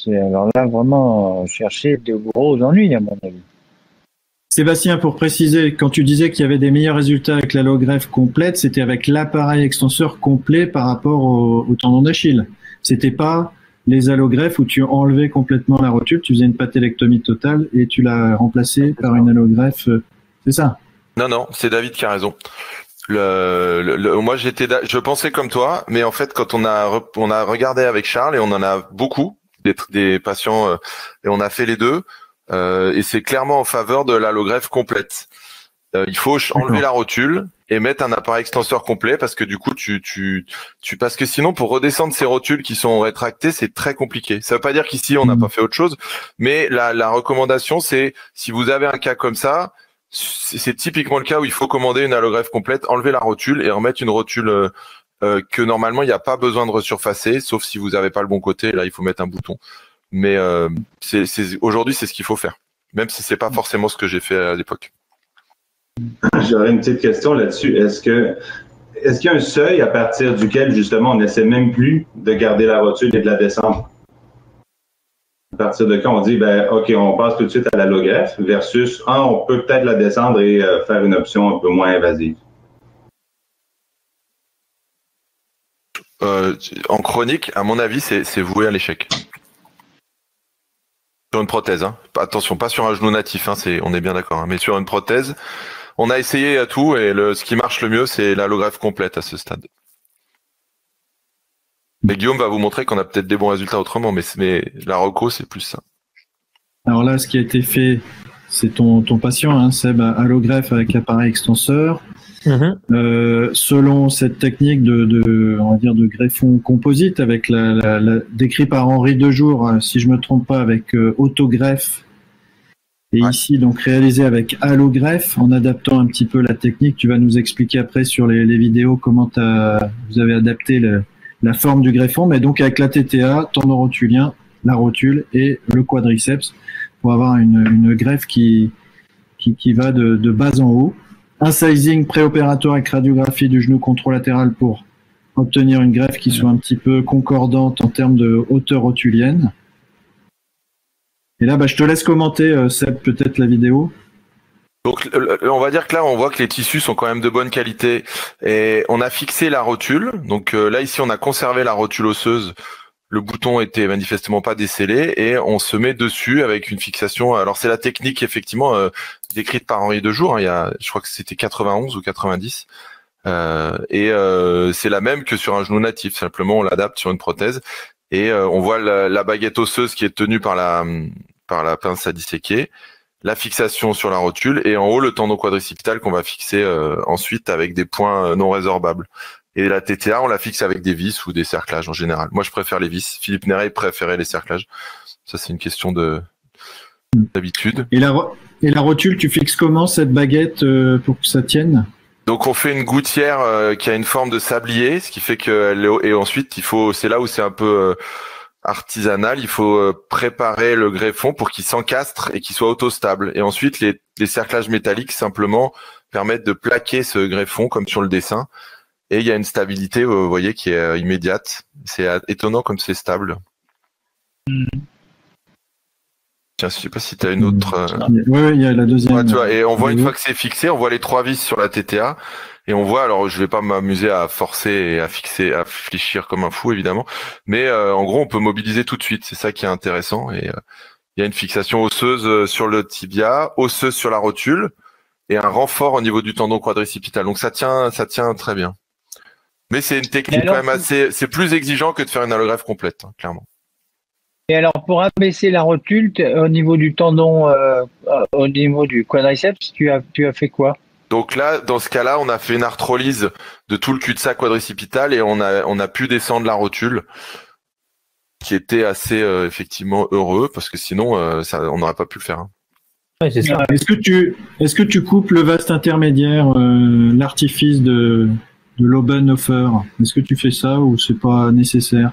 S3: alors là vraiment chercher de gros ennuis à mon avis.
S1: Sébastien, pour préciser, quand tu disais qu'il y avait des meilleurs résultats avec l'allogreffe complète, c'était avec l'appareil extenseur complet par rapport au tendon d'Achille. C'était pas les allogreffes où tu enlevais complètement la rotule, tu faisais une patélectomie totale et tu l'as remplacée par une allogreffe, c'est ça?
S2: Non, c'est David qui a raison. Moi, je pensais comme toi, mais en fait, quand on a regardé avec Charles et on en a beaucoup des patients et on a fait les deux, et c'est clairement en faveur de l'allogreffe complète. Il faut enlever la rotule et mettre un appareil extenseur complet parce que du coup parce que sinon pour redescendre ces rotules qui sont rétractées c'est très compliqué. Ça veut pas dire qu'ici on n'a pas fait autre chose, mais la recommandation c'est si vous avez un cas comme ça, c'est typiquement le cas où il faut commander une allogreffe complète, enlever la rotule et remettre une rotule que normalement il n'y a pas besoin de resurfacer, sauf si vous n'avez pas le bon côté, là il faut mettre un bouton. Mais aujourd'hui c'est ce qu'il faut faire, même si c'est pas forcément ce que j'ai fait à l'époque.
S6: J'aurais une petite question là-dessus. Est-ce qu'il y a un seuil à partir duquel, justement, on n'essaie même plus de garder la rotule et de la descendre? À partir de quand on dit, OK, on passe tout de suite à l'allogreffe versus, on peut peut-être la descendre et faire une option un peu moins invasive?
S2: En chronique, à mon avis, c'est voué à l'échec. Sur une prothèse, hein. Attention, pas sur un genou natif, hein, on est bien d'accord, hein, mais sur une prothèse, on a essayé à tout et ce qui marche le mieux, c'est l'allogreffe complète à ce stade. Mais Guillaume va vous montrer qu'on a peut-être des bons résultats autrement, mais la reco, c'est plus ça.
S1: Alors là, ce qui a été fait, c'est ton patient, hein, Seb, allogreffe avec appareil extenseur. Selon cette technique on va dire de greffon composite avec décrit par Henri Dejour, si je me trompe pas, avec autogreffe. Et ici, donc, réalisé avec allogreffe, en adaptant un petit peu la technique. Tu vas nous expliquer après sur les vidéos comment vous avez adapté la forme du greffon, mais donc avec la TTA, tendon rotulien, la rotule et le quadriceps pour avoir une greffe qui va de bas en haut. Un sizing préopératoire avec radiographie du genou controlatéral pour obtenir une greffe qui soit un petit peu concordante en termes de hauteur rotulienne. Et là, je te laisse commenter, Seb, peut-être la vidéo.
S2: Donc, on va dire que là, on voit que les tissus sont quand même de bonne qualité. Et on a fixé la rotule. Donc là, ici, on a conservé la rotule osseuse. Le bouton était manifestement pas décellé. Et on se met dessus avec une fixation. Alors, c'est la technique, effectivement, décrite par Henri Dejour. Hein, je crois que c'était 91 ou 90. C'est la même que sur un genou natif. Simplement, on l'adapte sur une prothèse. Et on voit la baguette osseuse qui est tenue par la pince à disséquer, la fixation sur la rotule et en haut le tendon quadricipital qu'on va fixer ensuite avec des points non résorbables. Et la TTA, on la fixe avec des vis ou des cerclages en général. Moi, je préfère les vis. Philippe Néret préférait les cerclages. Ça, c'est une question d'habitude.
S1: Et la rotule, tu fixes comment cette baguette pour que ça tienne?
S2: Donc, on fait une gouttière qui a une forme de sablier, ce qui fait et ensuite, c'est là où c'est un peu artisanal. Il faut préparer le greffon pour qu'il s'encastre et qu'il soit autostable. Et ensuite, les cerclages métalliques simplement permettent de plaquer ce greffon comme sur le dessin. Et il y a une stabilité, vous voyez, qui est immédiate. C'est étonnant comme c'est stable. Tiens, je sais pas si tu as une autre.
S1: Oui, il y a la deuxième.
S2: Ouais, tu vois, et on voit une fois que c'est fixé, on voit les 3 vis sur la TTA. Et on voit, alors je vais pas m'amuser à forcer et à fléchir comme un fou, évidemment. Mais en gros, on peut mobiliser tout de suite. C'est ça qui est intéressant. Et il y a une fixation osseuse sur le tibia, osseuse sur la rotule, et un renfort au niveau du tendon quadricipital. Donc ça tient très bien. Mais c'est une technique quand même c'est plus exigeant que de faire une allogreffe complète, hein, clairement.
S3: Et alors, pour abaisser la rotule, au niveau du tendon, au niveau du quadriceps, tu as fait quoi?
S2: Donc là, dans ce cas-là, on a fait une arthrolyse de tout le cul-de-sac quadricipital et on a pu descendre la rotule, qui était assez effectivement heureux parce que sinon, on n'aurait pas pu le faire. Hein.
S5: Ouais, c'est ça.
S1: Est-ce que tu coupes le vaste intermédiaire, l'artifice de l'Obenhofer? Est-ce que tu fais ça ou c'est pas nécessaire?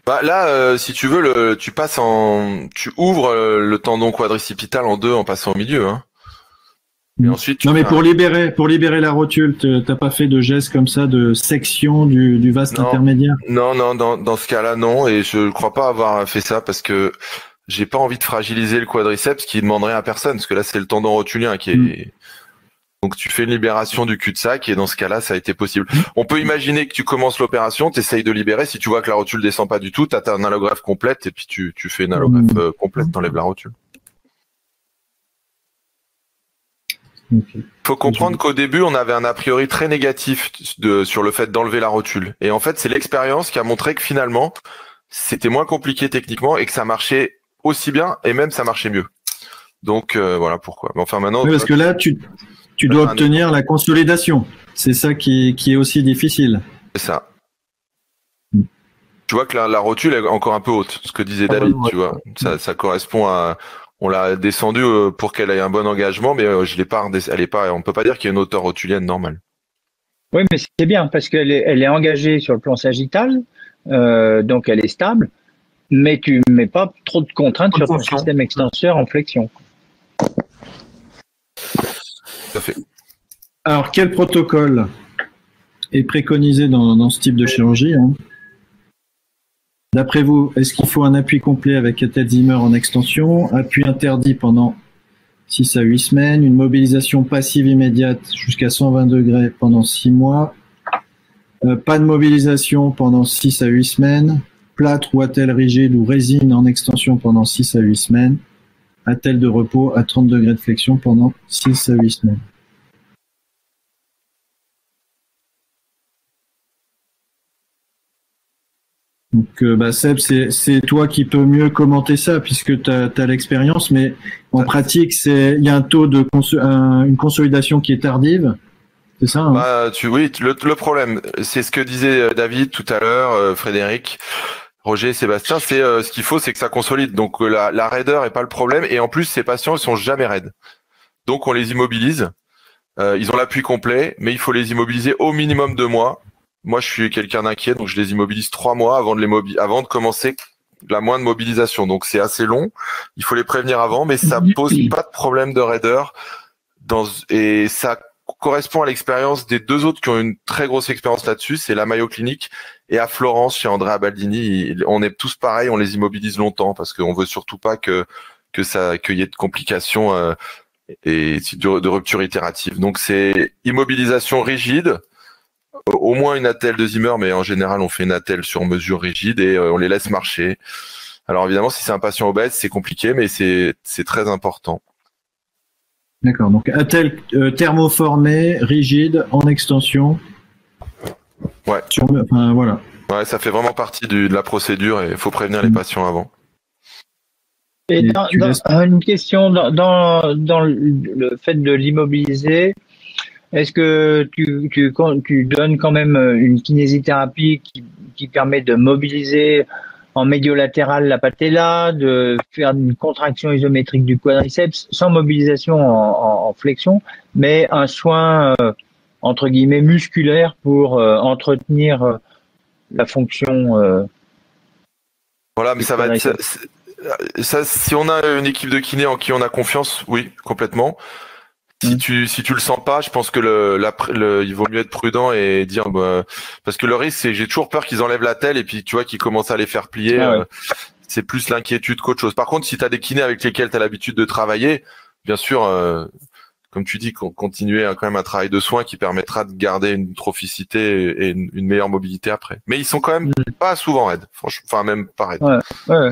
S2: Bah là, si tu veux, tu ouvres le tendon quadricipital en deux en passant au milieu. Hein. Et ensuite,
S1: non, mais pour libérer la rotule, t'as pas fait de geste comme ça de section du vaste intermédiaire?
S2: Non, dans ce cas-là, non. Et je ne crois pas avoir fait ça parce que j'ai pas envie de fragiliser le quadriceps qui demanderait à personne, parce que là, c'est le tendon rotulien qui est. Donc tu fais une libération du cul-de-sac et dans ce cas-là, ça a été possible. On peut imaginer que tu commences l'opération, tu essayes de libérer. Si tu vois que la rotule descend pas du tout, tu as une allogreffe complète et puis tu fais une allogreffe complète, t'enlèves la rotule. Il faut comprendre qu'au début, on avait un a priori très négatif sur le fait d'enlever la rotule. Et en fait, c'est l'expérience qui a montré que finalement, c'était moins compliqué techniquement et que ça marchait aussi bien et même ça marchait mieux. Donc voilà pourquoi. Mais enfin maintenant,
S1: parce que là, tu dois obtenir la consolidation. C'est ça qui est aussi difficile.
S2: C'est ça. Tu vois que la rotule est encore un peu haute, ce que disait David, tu vois. Ça correspond à... On l'a descendu pour qu'elle ait un bon engagement, mais on peut pas dire qu'il y a une hauteur rotulienne normale.
S3: Oui, mais c'est bien parce qu'elle est engagée sur le plan sagittal, donc elle est stable, mais tu mets pas trop de contraintes sur ton système extenseur en flexion.
S2: Tout à fait.
S1: Alors, quel protocole est préconisé dans ce type de chirurgie, hein? D'après vous, est-ce qu'il faut un appui complet avec Zimmer en extension, appui interdit pendant 6 à 8 semaines, une mobilisation passive immédiate jusqu'à 120 degrés pendant 6 mois, pas de mobilisation pendant 6 à 8 semaines, plâtre ou attelle rigide ou résine en extension pendant 6 à 8 semaines, attelle de repos à 30 degrés de flexion pendant 6 à 8 semaines. Donc, Seb, c'est toi qui peux mieux commenter ça puisque tu as l'expérience, mais en pratique, il y a un taux de une consolidation qui est tardive, c'est ça, hein?
S2: Oui, le problème, c'est ce que disait David tout à l'heure, Frédéric, Roger, Sébastien, c'est ce qu'il faut, c'est que ça consolide. Donc la raideur est pas le problème, et en plus, ces patients, ils sont jamais raides. Donc on les immobilise. Ils ont l'appui complet, mais il faut les immobiliser au minimum 2 mois. Moi, je suis quelqu'un d'inquiet, donc je les immobilise 3 mois avant de commencer la moindre mobilisation. Donc c'est assez long. Il faut les prévenir avant, mais ça pose pas de problème de raideur. Et ça correspond à l'expérience des 2 autres qui ont une très grosse expérience là-dessus. C'est la Mayo Clinique et à Florence chez Andrea Baldini. On est tous pareils, on les immobilise longtemps parce qu'on veut surtout pas qu'il y ait de complications et de rupture itérative. Donc c'est immobilisation rigide. Au moins une attelle de Zimmer, mais en général, on fait une attelle sur mesure rigide et on les laisse marcher. Alors évidemment, si c'est un patient obèse, c'est compliqué, mais c'est très important.
S1: D'accord, donc attelle thermoformée, rigide, en extension.
S2: Ouais.
S1: Voilà.
S2: Ouais, ça fait vraiment partie de la procédure et il faut prévenir les patients avant.
S3: Et une question, dans le fait de l'immobiliser, est-ce que tu donnes quand même une kinésithérapie qui permet de mobiliser en médiolatéral la patella, de faire une contraction isométrique du quadriceps sans mobilisation en flexion, mais un soin entre guillemets musculaire pour entretenir la fonction.
S2: Voilà, mais ça va être ça, si on a une équipe de kiné en qui on a confiance, oui, complètement. Si tu le sens pas, je pense que il vaut mieux être prudent et dire parce que le risque c'est j'ai toujours peur qu'ils enlèvent la telle et puis tu vois qu'ils commencent à les faire plier.
S3: Ouais.
S2: C'est plus l'inquiétude qu'autre chose. Par contre, si tu as des kinés avec lesquels tu as l'habitude de travailler, bien sûr, comme tu dis, continuer quand même un travail de soins qui permettra de garder une trophicité et une meilleure mobilité après. Mais ils sont quand même pas souvent raides, franchement, enfin même pas raides.
S3: Ouais.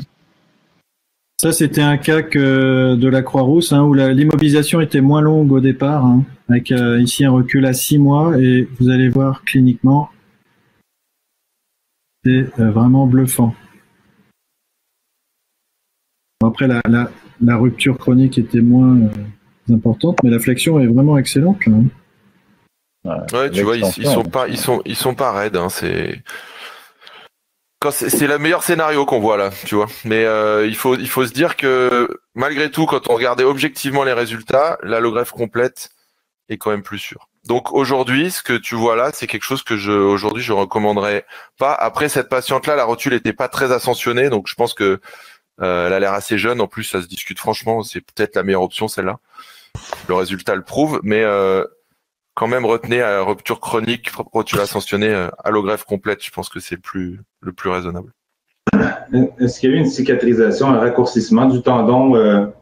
S1: Ça, c'était un cas de la Croix-Rousse, où l'immobilisation était moins longue au départ, avec ici un recul à 6 mois, et vous allez voir cliniquement, c'est vraiment bluffant. Après, la rupture chronique était moins importante, mais la flexion est vraiment excellente. Là.
S2: Ouais, tu vois, ils sont pas raides. C'est le meilleur scénario qu'on voit là, tu vois. Mais il faut se dire que malgré tout, quand on regardait objectivement les résultats, l'allogreffe complète est quand même plus sûre. Donc aujourd'hui, ce que tu vois là, c'est quelque chose que aujourd'hui je recommanderais pas. Après cette patiente-là, la rotule était pas très ascensionnée, donc je pense que elle a l'air assez jeune. En plus, ça se discute franchement. C'est peut-être la meilleure option celle-là. Le résultat le prouve, mais quand même retenez à rupture chronique, rotule ascensionnée, allogreffe complète. Je pense que c'est le plus raisonnable.
S6: Est-ce qu'il y a eu une cicatrisation, un raccourcissement du tendon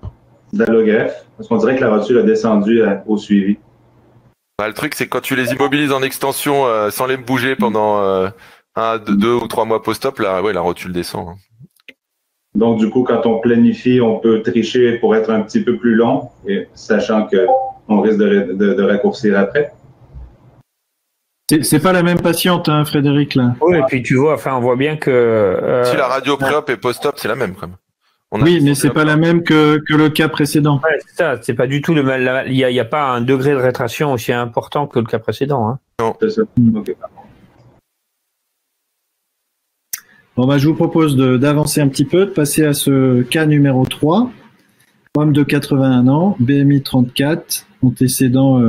S6: d'allogreffe? Parce qu'on dirait que la rotule a descendu au suivi.
S2: Le truc, c'est que quand tu les immobilises en extension sans les bouger pendant 2 ou 3 mois post-op, la rotule descend.
S6: Donc, du coup, quand on planifie, on peut tricher pour être un petit peu plus long, et sachant qu'on risque de raccourcir après.
S1: C'est pas la même patiente, Frédéric, là.
S5: Oui, et puis tu vois, on voit bien que...
S2: Si la radio pré-op et post-op, c'est la même, quand même.
S1: Oui, mais c'est pas la même que le cas précédent.
S5: Ouais, c'est ça, c'est pas du tout le même. Il y a pas un degré de rétraction aussi important que le cas précédent.
S6: Non, c'est ça. Okay.
S1: Bon, je vous propose d'avancer un petit peu, de passer à ce cas numéro 3. Homme de 81 ans, BMI 34, antécédent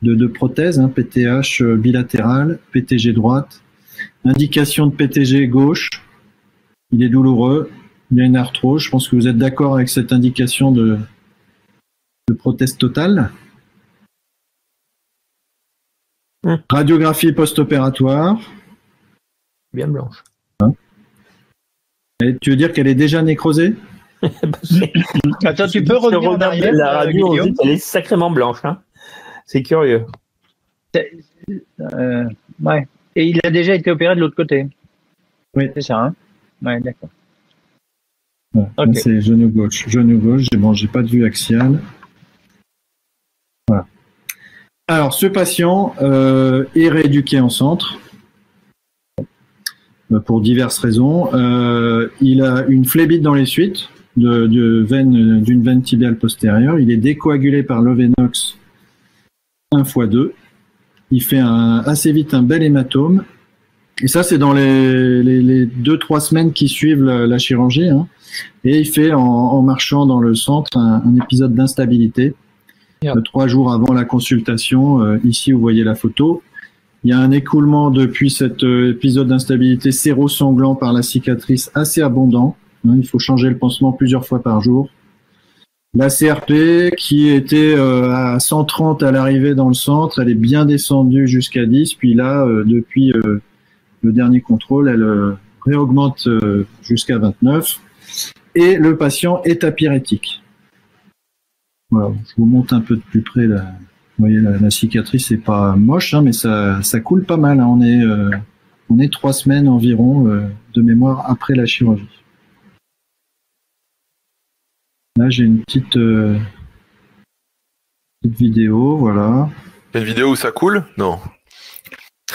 S1: de prothèse, PTH bilatéral, PTG droite, indication de PTG gauche, il est douloureux, il y a une arthrose, je pense que vous êtes d'accord avec cette indication de prothèse totale. Radiographie post-opératoire.
S5: Bien blanche.
S1: Et tu veux dire qu'elle est déjà nécrosée?
S3: Attends, tu peux revenir en arrière.
S5: La radio, elle est sacrément blanche. C'est curieux.
S3: Ouais. Et il a déjà été opéré de l'autre côté.
S1: Oui.
S3: C'est ça, Ouais, d'accord.
S1: Ouais, okay. C'est genou gauche. Genou gauche, j'ai pas de vue axiale. Voilà. Alors, ce patient est rééduqué en centre pour diverses raisons. Il a une phlébite dans les suites d'une veine tibiale postérieure. Il est décoagulé par l'Ovenox 1x2. Il fait assez vite un bel hématome. Et ça, c'est dans les 2-3 semaines qui suivent la chirurgie. Et il fait, en marchant dans le centre, un épisode d'instabilité. 3 jours avant la consultation, ici, vous voyez la photo. Il y a un écoulement depuis cet épisode d'instabilité sérosanglant par la cicatrice assez abondant. Il faut changer le pansement plusieurs fois par jour. La CRP, qui était à 130 à l'arrivée dans le centre, elle est bien descendue jusqu'à 10. Puis là, depuis le dernier contrôle, elle réaugmente jusqu'à 29. Et le patient est apyrétique. Voilà, je vous montre un peu de plus près là. Vous voyez, la cicatrice, c'est pas moche, mais ça coule pas mal. On est 3 semaines environ de mémoire après la chirurgie. Là, j'ai une petite vidéo, voilà.
S2: Une vidéo où ça coule? Non.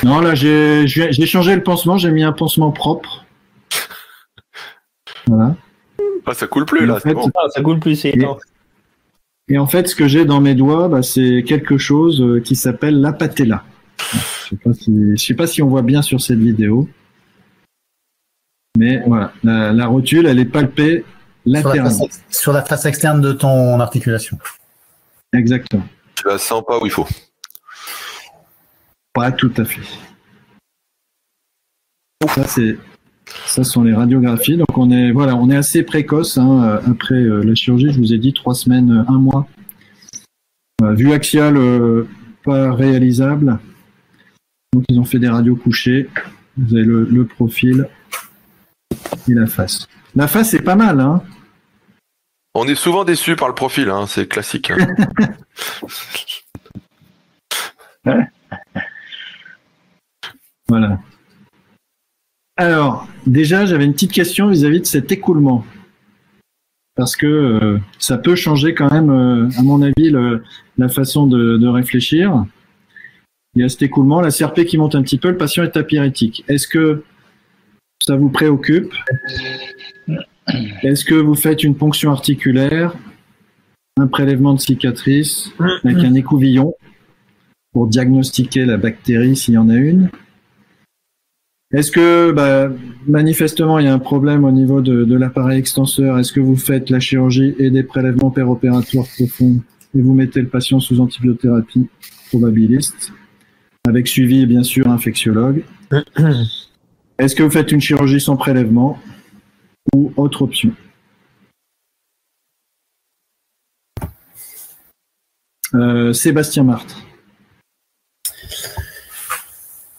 S1: Non, là, j'ai changé le pansement, j'ai mis un pansement propre. Voilà.
S2: Ça coule plus, là.
S5: En fait, ça coule plus, c'est étanche.
S1: Et en fait, ce que j'ai dans mes doigts, c'est quelque chose qui s'appelle la patella. Je sais pas si on voit bien sur cette vidéo. Mais voilà, la rotule, elle est palpée latéralement.
S4: Sur la face externe de ton articulation.
S1: Exactement.
S2: Tu la sens pas où il faut.
S1: Pas tout à fait. Ça sont les radiographies. Donc on est assez précoce après la chirurgie. Je vous ai dit 3 semaines, 1 mois. Vue axiale pas réalisable. Donc ils ont fait des radios couchées. Vous avez le profil et la face. La face est pas mal, hein.
S2: On est souvent déçus par le profil, hein, c'est classique. Hein.
S1: Voilà. Alors, déjà, j'avais une petite question vis-à-vis de cet écoulement. Parce que ça peut changer quand même, à mon avis, la façon de réfléchir. Il y a cet écoulement, la CRP qui monte un petit peu, le patient est tapyrétique. Est-ce que ça vous préoccupe? Est-ce que vous faites une ponction articulaire, un prélèvement de cicatrice avec un écouvillon pour diagnostiquer la bactérie s'il y en a une? Est-ce que, manifestement, il y a un problème au niveau de l'appareil extenseur? Est-ce que vous faites la chirurgie et des prélèvements péropératoires profonds et vous mettez le patient sous antibiothérapie probabiliste, avec suivi, bien sûr, infectiologue? Est-ce que vous faites une chirurgie sans prélèvement ou autre option? Sébastien Martre.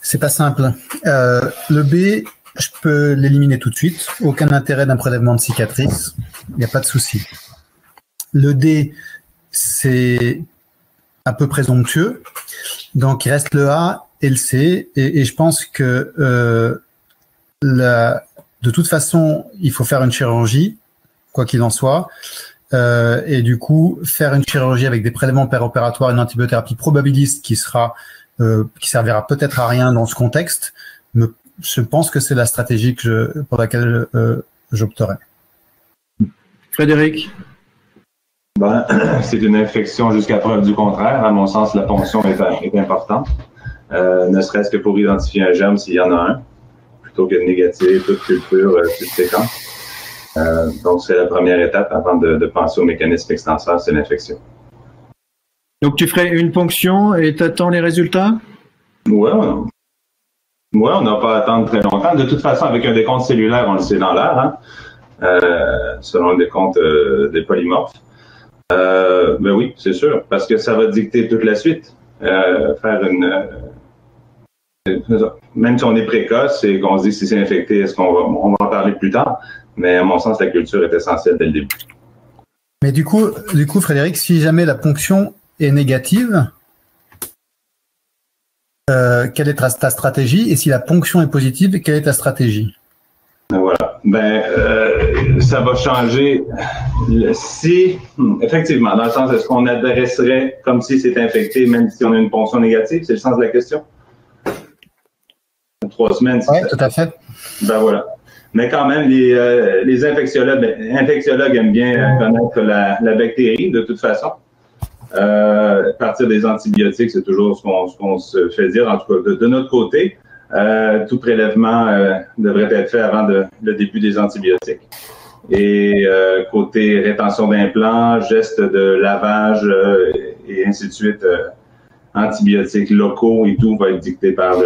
S4: C'est pas simple. Le B, je peux l'éliminer tout de suite. Aucun intérêt d'un prélèvement de cicatrice. Il n'y a pas de souci. Le D, c'est un peu présomptueux. Donc, il reste le A et le C. Et je pense que de toute façon, il faut faire une chirurgie, quoi qu'il en soit. Et du coup, faire une chirurgie avec des prélèvements péropératoires, une antibiothérapie probabiliste qui servira peut-être à rien dans ce contexte, je pense que c'est la stratégie pour laquelle j'opterai.
S1: Frédéric?
S6: C'est une infection jusqu'à preuve du contraire. À mon sens, la ponction est importante, ne serait-ce que pour identifier un germe s'il y en a un, plutôt que de négatif, toute culture, toute séquence. Donc, c'est la première étape avant de penser au mécanisme extenseur, c'est l'infection.
S1: Donc, tu ferais une ponction et tu attends les résultats?
S6: Ouais, on n'a pas à attendre très longtemps. De toute façon, avec un décompte cellulaire, on le sait dans l'air, hein, selon le décompte des polymorphes. Ben oui, c'est sûr, parce que ça va dicter toute la suite. Même si on est précoce et qu'on se dit si c'est infecté, on va en parler plus tard, mais à mon sens, la culture est essentielle dès le début.
S4: Mais du coup, Frédéric, si jamais la ponction est négative, quelle est ta stratégie? Et si la ponction est positive, quelle est ta stratégie?
S6: Voilà. Ça va changer effectivement, dans le sens, est-ce qu'on adresserait comme si c'était infecté, même si on a une ponction négative? C'est le sens de la question? 3 semaines.
S4: Oui, tout à fait.
S6: Voilà. Mais quand même, les infectiologues aiment bien connaître la bactérie, de toute façon. À partir des antibiotiques, c'est toujours ce qu'on se fait dire, en tout cas de notre côté. Tout prélèvement devrait être fait avant le début des antibiotiques. Et côté rétention d'implants, gestes de lavage et ainsi de suite, antibiotiques locaux et tout va être dicté par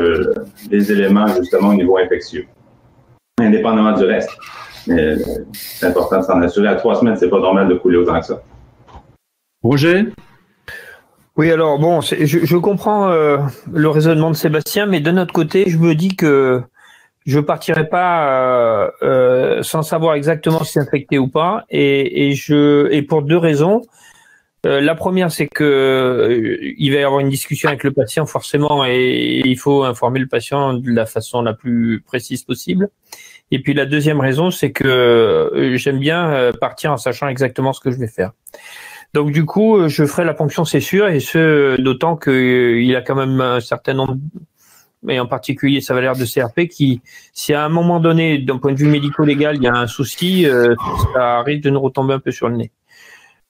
S6: les éléments justement au niveau infectieux, indépendamment du reste. Mais c'est important de s'en assurer. À 3 semaines, c'est pas normal de couler autant que ça.
S1: Roger?
S5: Oui, alors bon, je comprends le raisonnement de Sébastien, mais de notre côté, je me dis que je partirai pas sans savoir exactement si c'est infecté ou pas, et pour 2 raisons. La première, c'est que il va y avoir une discussion avec le patient forcément, et il faut informer le patient de la façon la plus précise possible. Et puis la deuxième raison, c'est que j'aime bien partir en sachant exactement ce que je vais faire. Donc du coup, je ferai la ponction, c'est sûr, et ce d'autant qu'il a quand même un certain nombre, mais en particulier sa valeur de CRP, qui, si à un moment donné, d'un point de vue médico-légal, il y a un souci, ça risque de nous retomber un peu sur le nez.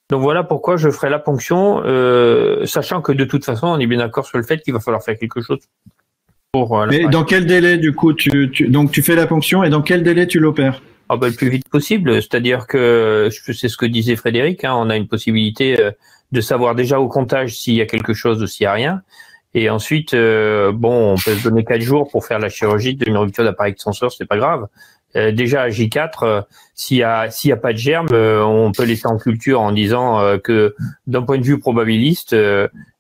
S5: Donc voilà pourquoi je ferai la ponction, sachant que de toute façon, on est bien d'accord sur le fait qu'il va falloir faire quelque chose pour
S1: Mais dans quel délai, du coup, donc tu fais la ponction et dans quel délai tu l'opères?
S5: Le plus vite possible, c'est-à-dire que c'est ce que disait Frédéric, hein, on a une possibilité de savoir déjà au comptage s'il y a quelque chose ou s'il n'y a rien. Et ensuite, on peut se donner 4 jours pour faire la chirurgie d'une rupture d'appareil extenseur, c'est pas grave. Déjà à J4, s'il y a pas de germe, on peut laisser en culture en disant que d'un point de vue probabiliste,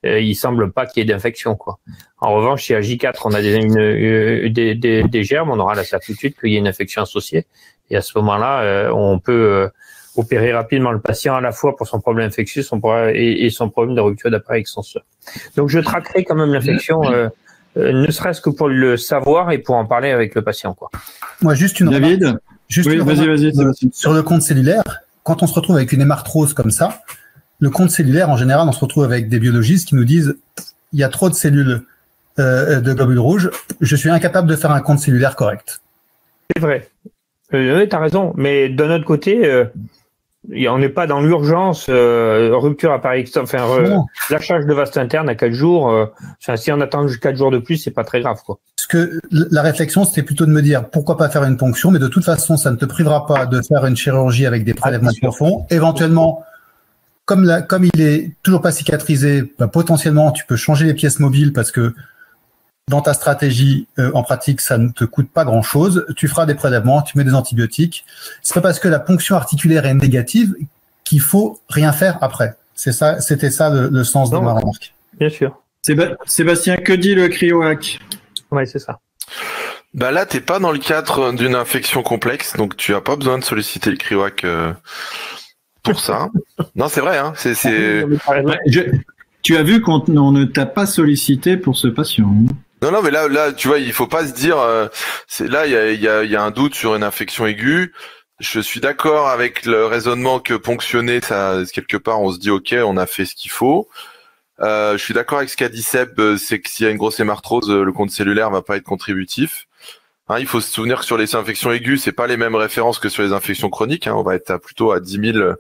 S5: il semble pas qu'il y ait d'infection, quoi. En revanche, si à J4 on a des germes, on aura la certitude qu'il y a une infection associée. Et à ce moment-là, on peut opérer rapidement le patient à la fois pour son problème infectieux et son problème de rupture d'appareil extenseur. Donc je traquerai quand même l'infection. Ne serait-ce que pour le savoir et pour en parler avec le patient, quoi.
S4: Moi, juste une
S1: David,
S4: remarque.
S1: oui, vas-y.
S4: Sur le compte cellulaire, quand on se retrouve avec une hémarthrose comme ça, le compte cellulaire, en général, on se retrouve avec des biologistes qui nous disent il y a trop de cellules de globules rouges, je suis incapable de faire un compte cellulaire correct.
S5: C'est vrai. Oui, tu as raison. Mais d'un autre côté, on n'est pas dans l'urgence, rupture appareil extenseur, lâchage de vaste interne à 4 jours. Si on attend jusqu'à 4 jours de plus, c'est pas très grave, quoi.
S4: Parce que la réflexion, c'était plutôt de me dire pourquoi pas faire une ponction, mais de toute façon, ça ne te privera pas de faire une chirurgie avec des prélèvements profonds. Éventuellement, comme il est toujours pas cicatrisé, potentiellement, tu peux changer les pièces mobiles parce que dans ta stratégie, en pratique, ça ne te coûte pas grand-chose. Tu feras des prélèvements, tu mets des antibiotiques. C'est pas parce que la ponction articulaire est négative qu'il faut rien faire après. C'était ça le sens de ma remarque.
S5: Bien sûr.
S1: Sébastien, que dit le cryohack?
S5: Ouais, c'est ça.
S2: Là, t'es pas dans le cadre d'une infection complexe, donc tu as pas besoin de solliciter le cryohack pour ça. Non, c'est vrai, hein.
S1: Tu as vu qu'on ne t'a pas sollicité pour ce patient.
S2: Non, mais là, tu vois, il faut pas se dire. Là, il y a un doute sur une infection aiguë. Je suis d'accord avec le raisonnement que ponctionner, ça, quelque part, on se dit ok, on a fait ce qu'il faut. Je suis d'accord avec ce qu'a dit Seb, c'est que s'il y a une grosse hémarthrose, le compte cellulaire va pas être contributif. Hein, il faut se souvenir que sur les infections aiguës, c'est pas les mêmes références que sur les infections chroniques. Hein, on va être plutôt à 10 000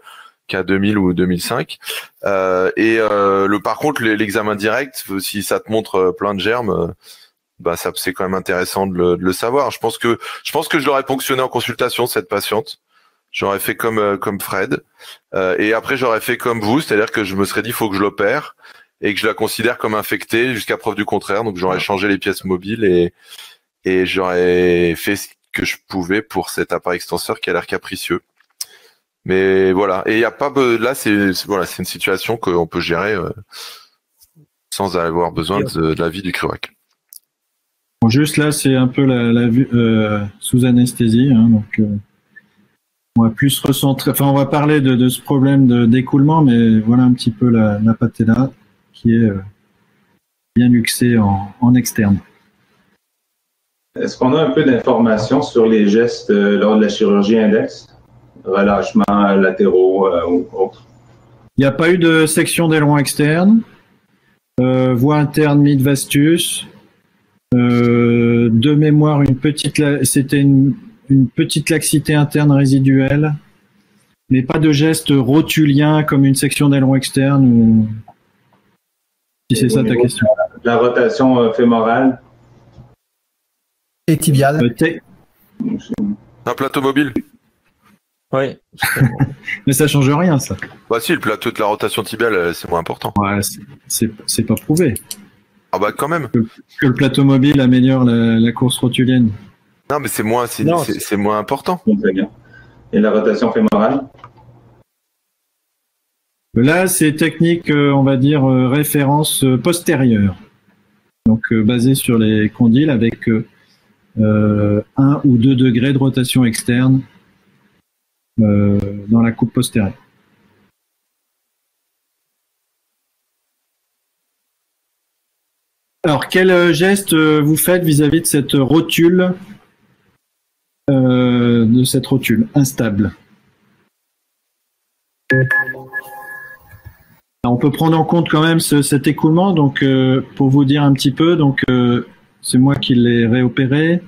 S2: qu'à 2000 ou 2005. Par contre, l'examen direct, si ça te montre plein de germes, ça c'est quand même intéressant de le savoir. Je pense que je l'aurais ponctionné en consultation, cette patiente. J'aurais fait comme Fred, et après j'aurais fait comme vous, c'est-à-dire que je me serais dit il faut que je l'opère et que je la considère comme infectée jusqu'à preuve du contraire. Donc j'aurais changé les pièces mobiles et j'aurais fait ce que je pouvais pour cet appareil extenseur qui a l'air capricieux. Mais voilà, et il y a pas là c'est une situation qu'on peut gérer sans avoir besoin de l'avis du cryohack.
S1: Bon, juste là, c'est un peu la vue sous anesthésie, hein, donc on va plus recentrer. Enfin, on va parler de ce problème d'écoulement, mais voilà un petit peu la patella qui est bien luxée en externe.
S6: Est-ce qu'on a un peu d'informations sur les gestes lors de la chirurgie index? Relâchement latéraux ou autres?
S1: Il n'y a pas eu de section d'aileron externe, voie interne mid-vastus, de mémoire c'était une petite laxité interne résiduelle, mais pas de geste rotulien comme une section d'aileron externe ou si c'est ça ta question.
S6: La rotation fémorale
S4: et tibiale.
S2: Un plateau mobile.
S5: Oui.
S1: Mais ça change rien, ça.
S2: Si, le plateau de la rotation tibiale, c'est moins important.
S1: Ouais, c'est pas prouvé.
S2: Quand même.
S1: Que le plateau mobile améliore la course rotulienne.
S2: Non, mais c'est moins important.
S6: Et la rotation fémorale?
S1: Là, c'est technique, on va dire, référence postérieure. Donc, basée sur les condyles avec 1 ou 2 degrés de rotation externe dans la coupe postérieure. Alors, quel geste vous faites vis-à-vis de cette rotule instable? Alors, on peut prendre en compte quand même cet écoulement. Donc, pour vous dire un petit peu, c'est moi qui l'ai réopéré.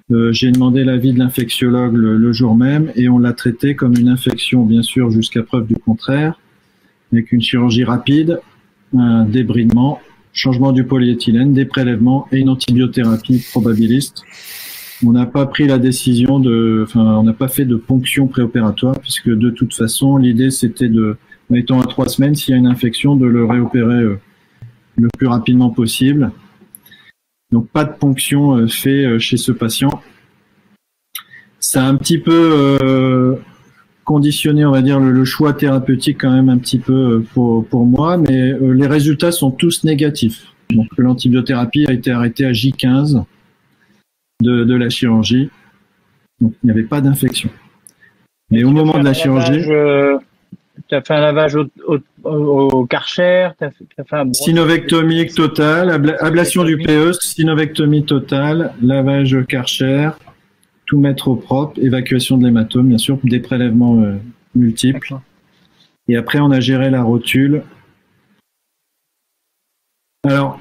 S1: J'ai demandé l'avis de l'infectiologue le jour même et on l'a traité comme une infection, bien sûr, jusqu'à preuve du contraire. avec une chirurgie rapide, un débridement, changement du polyéthylène, des prélèvements et une antibiothérapie probabiliste. On n'a pas pris la décision on n'a pas fait de ponction préopératoire puisque de toute façon, l'idée c'était en étant à 3 semaines, s'il y a une infection, de le réopérer le plus rapidement possible. Donc pas de ponction fait chez ce patient. Ça a un petit peu conditionné, on va dire, le choix thérapeutique quand même un petit peu pour moi, mais les résultats sont tous négatifs. Donc l'antibiothérapie a été arrêtée à J15 de la chirurgie. Donc il n'y avait pas d'infection. Mais au moment de la chirurgie...
S3: Tu as fait un lavage au Karcher, tu as fait un
S1: synovectomie totale, ablation du PE, synovectomie totale, lavage Karcher, tout mettre au propre, évacuation de l'hématome, bien sûr, des prélèvements multiples. Et après, on a géré la rotule. Alors,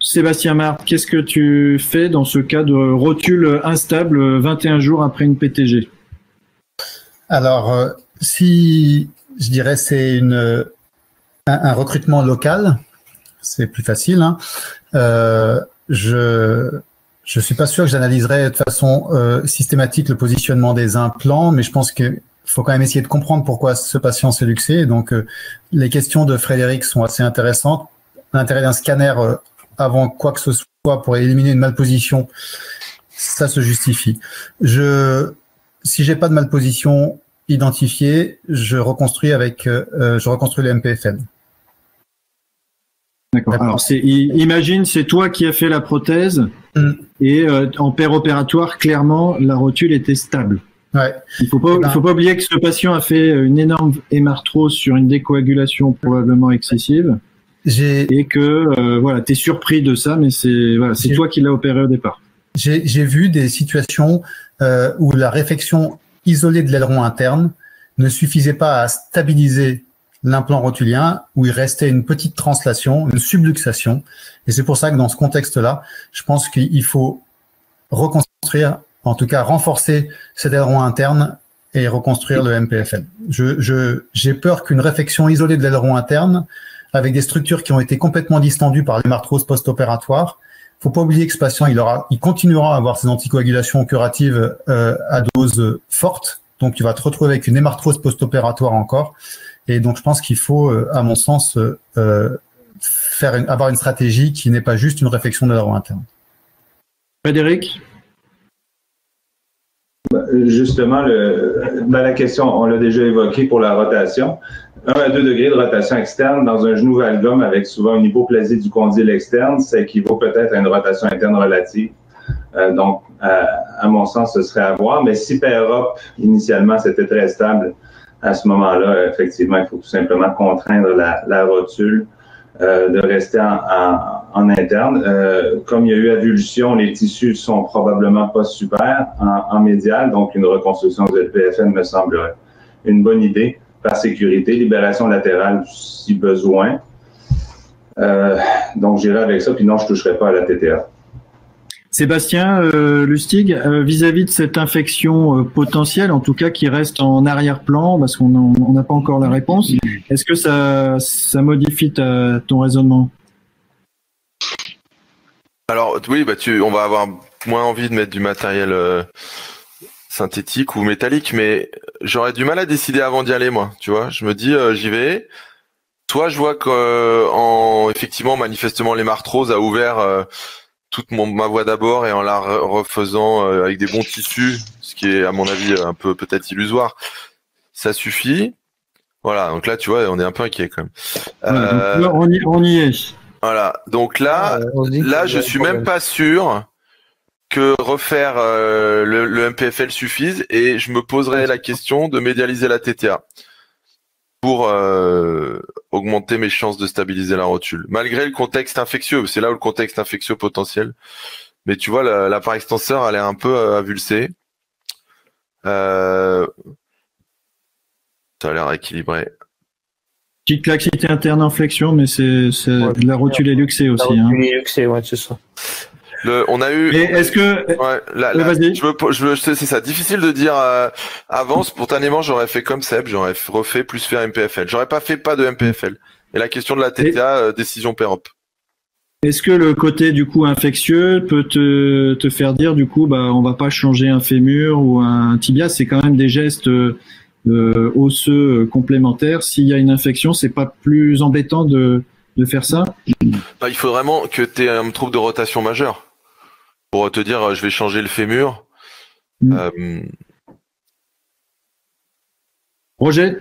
S1: Sébastien Marthe, qu'est-ce que tu fais dans ce cas de rotule instable 21 jours après une PTG?
S4: Alors, si je dirais c'est un recrutement local, c'est plus facile. Hein. Je suis pas sûr que j'analyserais de façon systématique le positionnement des implants, mais je pense qu'il faut quand même essayer de comprendre pourquoi ce patient s'est luxé. Donc, les questions de Frédéric sont assez intéressantes. L'intérêt d'un scanner avant quoi que ce soit pour éliminer une malposition, ça se justifie. Si j'ai pas de malposition identifiée, je reconstruis le MPFL.
S1: D'accord. Alors, imagine, c'est toi qui as fait la prothèse et en péropératoire, clairement, la rotule était stable.
S4: Ouais.
S1: Il faut pas oublier que ce patient a fait une énorme hémarthrose sur une décoagulation probablement excessive et que voilà, t'es surpris de ça, mais c'est toi qui l'as opéré au départ.
S4: J'ai vu des situations où la réfection isolée de l'aileron interne ne suffisait pas à stabiliser l'implant rotulien, où il restait une petite translation, une subluxation. Et c'est pour ça que dans ce contexte-là, je pense qu'il faut reconstruire, en tout cas renforcer cet aileron interne et reconstruire le MPFL. J'ai peur qu'une réfection isolée de l'aileron interne, avec des structures qui ont été complètement distendues par l'hémarthrose post-opératoire, faut pas oublier que ce patient, il continuera à avoir ses anticoagulations curatives à dose forte. Donc, il va te retrouver avec une hémarthrose post-opératoire encore. Et donc, je pense qu'il faut, à mon sens, avoir une stratégie qui n'est pas juste une réfection de l'aileron interne.
S1: Frédéric?
S6: Justement, la question, on l'a déjà évoqué pour la rotation. 1 à 2 degrés de rotation externe dans un genou valgum avec souvent une hypoplasie du condyle externe, ça équivaut peut-être à une rotation interne relative. Donc, à mon sens, ce serait à voir. Mais si PROP, initialement, c'était très stable, à ce moment-là, effectivement, il faut tout simplement contraindre la rotule de rester en interne. Comme il y a eu avulsion, les tissus sont probablement pas super en médial, donc une reconstruction du LPFN me semblerait une bonne idée. Par sécurité, libération latérale si besoin. Donc, j'irai avec ça, puis non, je ne toucherai pas à la TTA.
S1: Sébastien Lustig, vis-à-vis de cette infection potentielle, en tout cas qui reste en arrière-plan, parce qu'on n'a pas encore la réponse, est-ce que ça modifie ton raisonnement?
S2: Alors, oui, on va avoir moins envie de mettre du matériel synthétique ou métallique, mais j'aurais du mal à décider avant d'y aller, moi. Tu vois, je me dis, j'y vais. Soit je vois que, effectivement, manifestement, l'hémarthrose a ouvert toute ma voie d'abord et en la refaisant avec des bons tissus, ce qui est, à mon avis, un peu peut-être illusoire, ça suffit. Voilà. Donc là, tu vois, on est un peu inquiet quand même.
S1: On y est.
S2: Voilà. Donc là, je suis même pas sûr que refaire le MPFL suffise, et je me poserai la question de médialiser la TTA pour augmenter mes chances de stabiliser la rotule, malgré le contexte infectieux. C'est là où le contexte infectieux potentiel. Mais tu vois, l'appareil extenseur, elle est un peu avulsée. Ça a l'air équilibré.
S1: Petite laxité interne en flexion, mais la rotule est luxée aussi.
S5: La rotule est luxée, ouais, c'est ça.
S2: On a eu.
S1: Et est-ce que
S2: vas-y. C'est ça. Difficile de dire avant. Spontanément, j'aurais fait comme Seb. J'aurais refait plus faire MPFL. J'aurais pas fait pas de MPFL. Et la question de la TTA, décision PEROP.
S1: Est-ce que le côté du coup infectieux peut te faire dire du coup on va pas changer un fémur ou un tibia, c'est quand même des gestes osseux complémentaires. S'il y a une infection, c'est pas plus embêtant de faire ça?
S2: Il faut vraiment que tu aies un trouble de rotation majeur pour te dire je vais changer le fémur.
S1: Roger?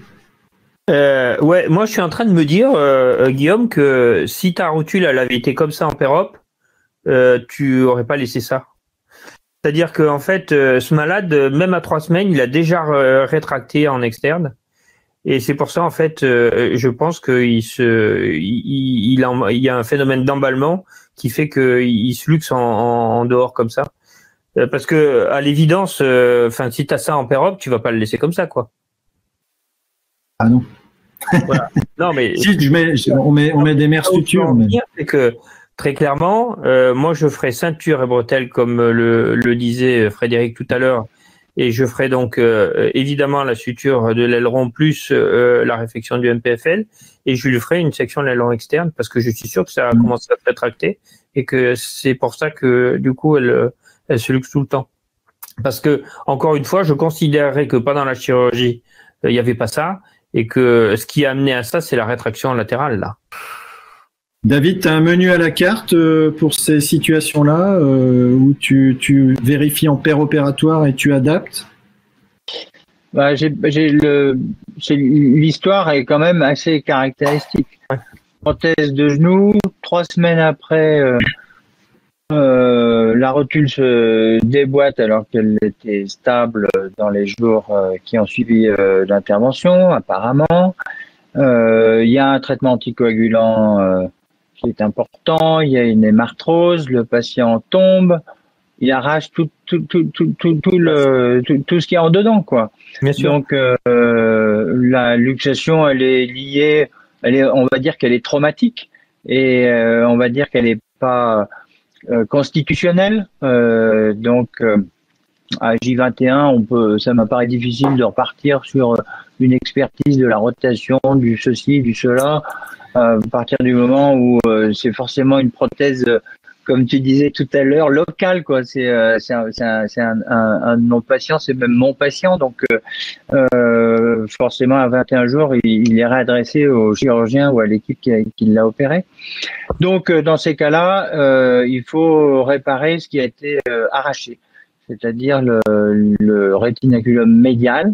S5: Ouais, moi je suis en train de me dire, Guillaume, que si ta rotule elle avait été comme ça en PEROP, tu aurais pas laissé ça. C'est-à-dire que en fait, ce malade, même à 3 semaines, il a déjà rétracté en externe, et c'est pour ça en fait, je pense qu'il y a un phénomène d'emballement qui fait qu'il se luxe en dehors comme ça, parce que à l'évidence, si t'as ça en PEROP, tu vas pas le laisser comme ça, quoi.
S1: Ah non.
S5: Voilà. Non mais
S1: si on met des mères sutures.
S5: C'est que très clairement, moi je ferai ceinture et bretelles comme le disait Frédéric tout à l'heure, et je ferai donc évidemment la suture de l'aileron plus la réfection du MPFL, et je lui ferai une section de l'aileron externe parce que je suis sûr que ça a commencé à se rétracter et que c'est pour ça que du coup elle se luxe tout le temps. Parce que encore une fois, je considérerais que pendant la chirurgie, il n'y avait pas ça. Et que ce qui a amené à ça, c'est la rétraction latérale, là.
S1: David, tu as un menu à la carte pour ces situations-là où tu vérifies en péropératoire et tu adaptes?
S3: L'histoire est quand même assez caractéristique. Prothèse de genou, 3 semaines après, la rotule se déboîte alors qu'elle était stable dans les jours qui ont suivi l'intervention, apparemment. Il y a un traitement anticoagulant qui est important, il y a une hémarthrose, le patient tombe, il arrache tout ce qu'il y a en dedans, quoi.
S5: Bien sûr.
S3: Donc la luxation, elle est liée, on va dire qu'elle est traumatique, et on va dire qu'elle est pas constitutionnelle. Donc à J21, ça m'apparaît difficile de repartir sur une expertise de la rotation, du ceci, du cela, à partir du moment où c'est forcément une prothèse, comme tu disais tout à l'heure, locale, quoi. C'est un de nos patients, c'est même mon patient, donc forcément à 21 jours, il est réadressé au chirurgien ou à l'équipe qui l'a opéré. Donc dans ces cas-là, il faut réparer ce qui a été arraché, c'est-à-dire le rétinaculum médial.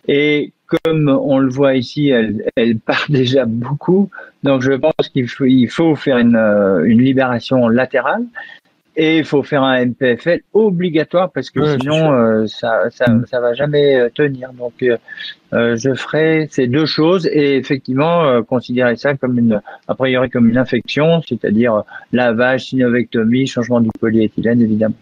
S3: Et comme on le voit ici, elle part déjà beaucoup. Donc je pense qu'il faut faire une libération latérale, et il faut faire un MPFL obligatoire parce que sinon ça va jamais tenir. Donc je ferai ces deux choses, et effectivement considérer ça comme a priori comme une infection, c'est-à-dire lavage, synovectomie, changement du polyéthylène, évidemment.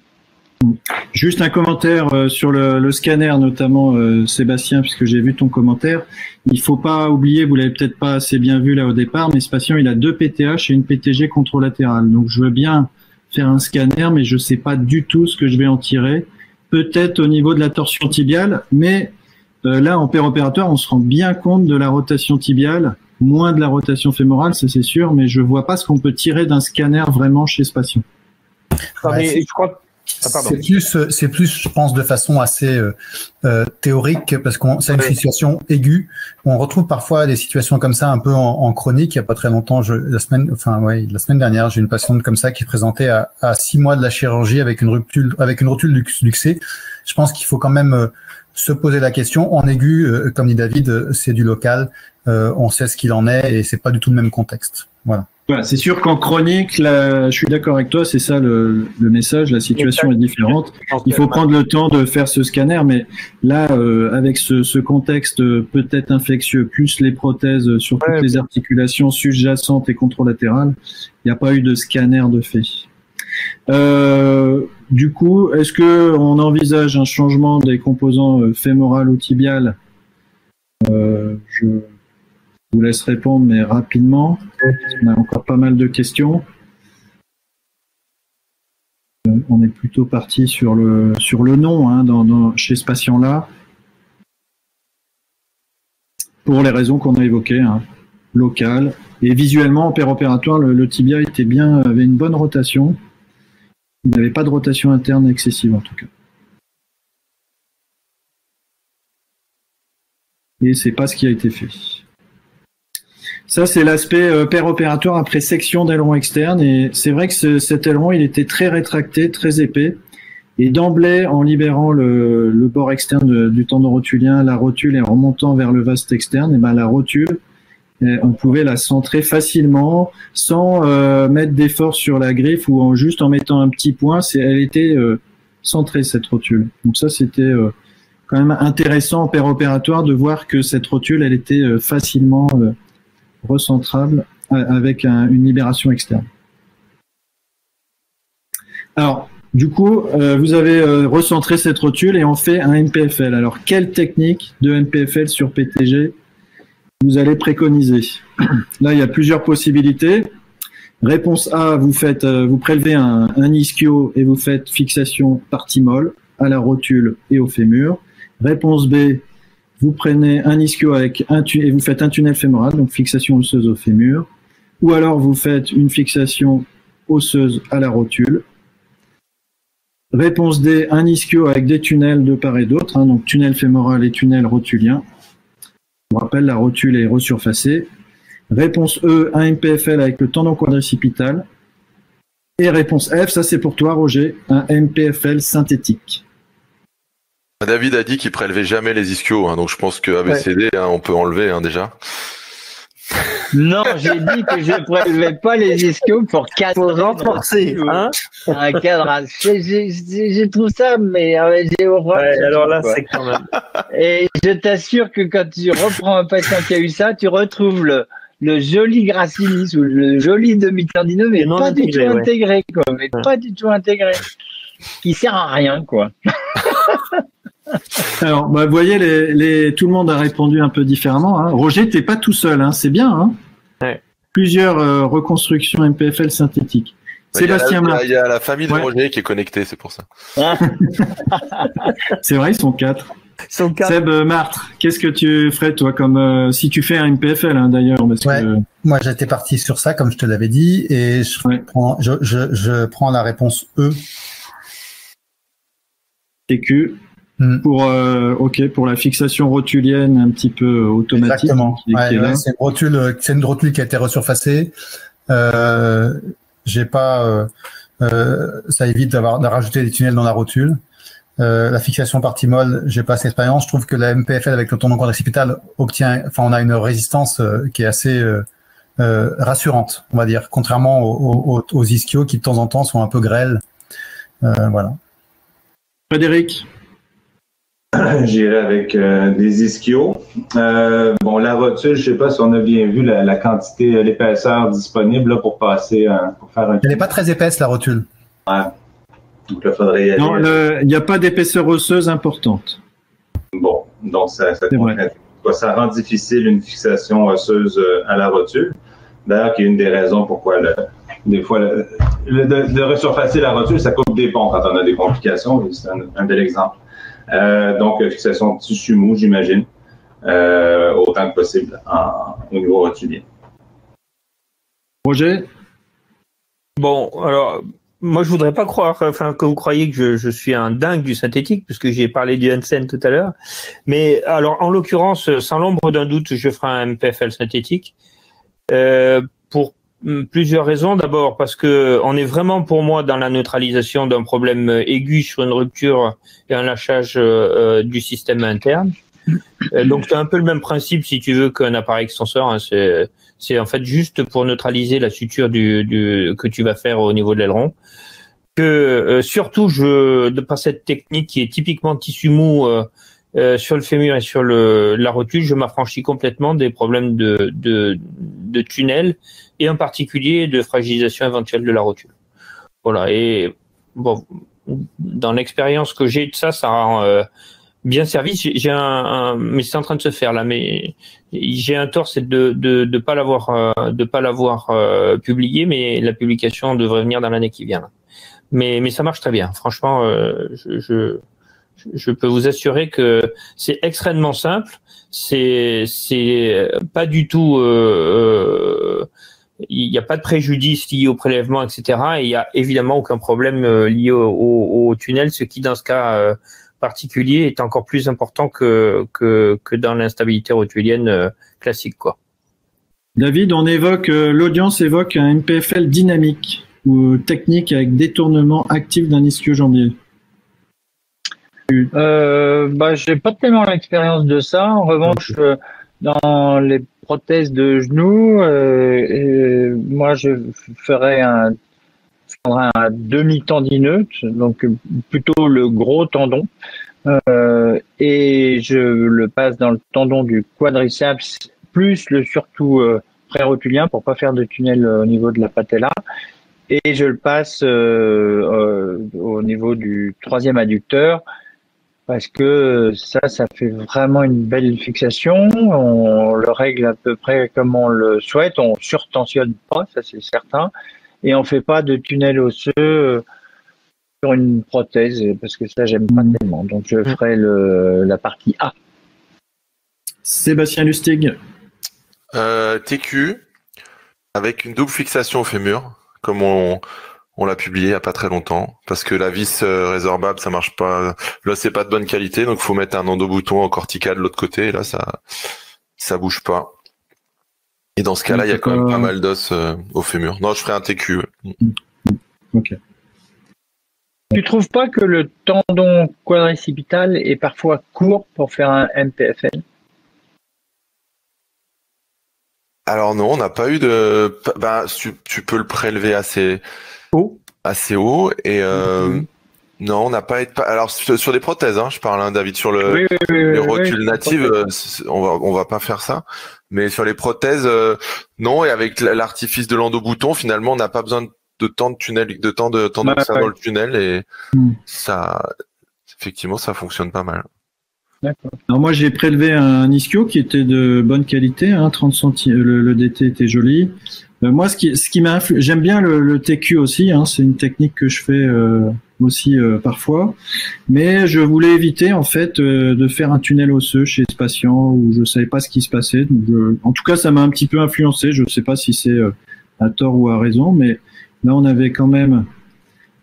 S1: Juste un commentaire sur le scanner, notamment Sébastien, puisque j'ai vu ton commentaire. Il faut pas oublier, vous l'avez peut-être pas assez bien vu là au départ, mais ce patient il a 2 PTH et une PTG contralatérale. Donc je veux bien faire un scanner, mais je sais pas du tout ce que je vais en tirer. Peut-être au niveau de la torsion tibiale, mais là en péropératoire on se rend bien compte de la rotation tibiale, moins de la rotation fémorale, ça c'est sûr, mais je vois pas ce qu'on peut tirer d'un scanner vraiment chez ce patient.
S5: Mais je crois.
S4: C'est plus, je pense, de façon assez théorique, parce qu'on c'est une situation aiguë. On retrouve parfois des situations comme ça un peu en chronique. Il y a pas très longtemps, la semaine dernière, j'ai une patiente comme ça qui présentait à 6 mois de la chirurgie avec une rotule luxée. Je pense qu'il faut quand même se poser la question. En aigu, comme dit David, c'est du local. On sait ce qu'il en est et c'est pas du tout le même contexte. Voilà.
S1: Voilà, c'est sûr qu'en chronique, là, je suis d'accord avec toi, c'est ça le message, la situation est différente. Il faut prendre le temps de faire ce scanner, mais là, avec ce contexte peut-être infectieux, plus les prothèses sur toutes les articulations sous-jacentes et contralatérales, il n'y a pas eu de scanner de fait. Du coup, est-ce que on envisage un changement des composants fémorales ou tibiales? Je vous laisse répondre, mais rapidement. On a encore pas mal de questions. on est plutôt parti sur le non hein, chez ce patient-là, pour les raisons qu'on a évoquées, hein, locales. Et visuellement, en péropératoire, le tibia avait une bonne rotation. Il n'avait pas de rotation interne excessive en tout cas. Et c'est pas ce qui a été fait. Ça, c'est l'aspect péropératoire après section d'aileron externe. Et c'est vrai que cet aileron, il était très rétracté, très épais. Et d'emblée, en libérant le bord externe du tendon rotulien, la rotule, et en remontant vers le vaste externe, et ben la rotule, on pouvait la centrer facilement, sans mettre d'effort sur la griffe ou juste en mettant un petit point. Elle était centrée, cette rotule. Donc ça, c'était quand même intéressant en péropératoire de voir que cette rotule, elle était facilement recentrable avec une libération externe. Alors, du coup, vous avez recentré cette rotule et on fait un MPFL. Alors, quelle technique de MPFL sur PTG vous allez préconiser? Là, il y a plusieurs possibilités. Réponse A, vous prélevez un ischio et vous faites fixation partie molle à la rotule et au fémur. Réponse B, vous prenez un ischio et vous faites un tunnel fémoral, donc fixation osseuse au fémur. Ou alors, vous faites une fixation osseuse à la rotule. Réponse D, un ischio avec des tunnels de part et d'autre, hein, donc tunnel fémoral et tunnel rotulien. Je vous rappelle, la rotule est resurfacée. Réponse E, un MPFL avec le tendon quadricipital. Et réponse F, ça c'est pour toi Roger, un MPFL synthétique.
S2: David a dit qu'il prélevait jamais les ischios, hein, donc je pense que ABCD, hein, on peut enlever hein, déjà.
S3: Non, j'ai dit que je ne prélevais pas les ischios pour
S5: renforcer, hein,
S3: un cadrage. Je trouve ça, mais j'ai horreur.
S5: Ouais, alors là, c'est quand même.
S3: Et je t'assure que quand tu reprends un patient qui a eu ça, tu retrouves le joli gracilis ou le joli demi-tendineux, mais pas du tout intégré, quoi. Mais pas du tout intégré. Qui sert à rien, quoi.
S1: Alors, vous voyez, tout le monde a répondu un peu différemment. Hein. Roger, t'es pas tout seul, hein, c'est bien. Hein.
S5: Ouais.
S1: Plusieurs reconstructions MPFL synthétiques. Sébastien Martre.
S2: Il y a la famille de Roger qui est connectée, c'est pour ça.
S1: C'est vrai, ils sont 4. Seb Martre, qu'est-ce que tu ferais, toi, comme si tu fais un MPFL, hein, d'ailleurs parce que...
S4: Moi, j'étais parti sur ça, comme je te l'avais dit, et je prends la réponse E.
S1: TQ. Pour la fixation rotulienne un petit peu automatique.
S4: Exactement. C'est une rotule qui a été resurfacée. J'ai pas, ça évite de rajouter des tunnels dans la rotule. La fixation partie molle, j'ai pas cette expérience. Je trouve que la MPFL avec le tendon quadricipital on a une résistance qui est assez rassurante, on va dire, contrairement aux ischios qui de temps en temps sont un peu grêles. Voilà.
S1: Frédéric.
S6: J'irai avec des ischios. La rotule, je sais pas si on a bien vu la quantité, l'épaisseur disponible là, pour passer, pour faire un.
S4: Elle n'est pas très épaisse, la rotule.
S6: Ouais. Donc là, faudrait y aller.
S1: Non, il n'y a pas d'épaisseur osseuse importante.
S6: Bon, donc ça rend difficile une fixation osseuse à la rotule. D'ailleurs, qui est une des raisons pourquoi des fois de resurfacer la rotule, ça coupe des ponts quand on a des complications. C'est un bel exemple. Donc, fixation de tissu mou, j'imagine, autant que possible au niveau rotulien.
S1: Roger?
S5: Bon, alors, moi, je voudrais pas croire, que vous croyez que je suis un dingue du synthétique, puisque j'ai parlé du Hansen tout à l'heure. Mais, alors, en l'occurrence, sans l'ombre d'un doute, je ferai un MPFL synthétique, pour plusieurs raisons. D'abord, parce que on est vraiment pour moi dans la neutralisation d'un problème aigu sur une rupture et un lâchage du système interne. Donc c'est un peu le même principe si tu veux qu'un appareil extenseur. Hein, c'est en fait juste pour neutraliser la suture que tu vas faire au niveau de l'aileron. Que surtout par cette technique qui est typiquement tissu mou sur le fémur et sur la rotule, je m'affranchis complètement des problèmes de tunnel et en particulier de fragilisation éventuelle de la rotule. Voilà. Et bon, dans l'expérience que j'ai de ça rend bien servi. Mais c'est en train de se faire là. Mais j'ai un tort, c'est de pas l'avoir publié, mais la publication devrait venir dans l'année qui vient. Là. Mais ça marche très bien. Franchement, je peux vous assurer que c'est extrêmement simple. C'est pas du tout. Il n'y a pas de préjudice lié au prélèvement, etc. Et il n'y a évidemment aucun problème lié au tunnel, ce qui, dans ce cas particulier, est encore plus important que dans l'instabilité rotulienne classique, quoi.
S1: David, l'audience évoque un MPFL dynamique ou technique avec détournement actif d'un ischio-jambier.
S3: J'ai pas tellement l'expérience de ça. En revanche, dans les prothèses de genoux, moi je ferais un demi-tendineux, donc plutôt le gros tendon, et je le passe dans le tendon du quadriceps plus le surtout pré-rotulien pour pas faire de tunnel au niveau de la patella, et je le passe au niveau du troisième adducteur. Parce que ça fait vraiment une belle fixation. On le règle à peu près comme on le souhaite. On surtensionne pas, ça c'est certain. Et on fait pas de tunnel osseux sur une prothèse, parce que ça j'aime pas tellement. Donc je ferai la partie A.
S1: Sébastien Lustig.
S2: TQ avec une double fixation au fémur, comme on l'a publié il y a pas très longtemps, parce que la vis résorbable, ça marche pas. Là, c'est pas de bonne qualité, donc faut mettre un endobouton en cortical de l'autre côté, et là, ça bouge pas. Et dans ce cas-là, il y a quand même pas mal d'os au fémur. Non, je ferai un TQ.
S1: Ok.
S3: Tu trouves pas que le tendon quadricipital est parfois court pour faire un MPFL?
S2: Alors non, on n'a pas eu de. Tu peux le prélever assez haut et non, on n'a pas été. Alors sur des prothèses, hein, je parle, David, sur les rotules natives, on va pas faire ça. Mais sur les prothèses, non. Et avec l'artifice de l'endobouton, finalement, on n'a pas besoin de temps de tunnel, de temps dans le tunnel, et ça, effectivement, ça fonctionne pas mal.
S1: D'accord. Alors moi, j'ai prélevé un ischio qui était de bonne qualité, 30 cm. Le DT était joli. Moi, ce qui m'a influencé, j'aime bien le TQ aussi. C'est une technique que je fais aussi parfois. Mais je voulais éviter en fait de faire un tunnel osseux chez ce patient où je savais pas ce qui se passait. Donc, en tout cas, ça m'a un petit peu influencé. Je ne sais pas si c'est à tort ou à raison, mais là, on avait quand même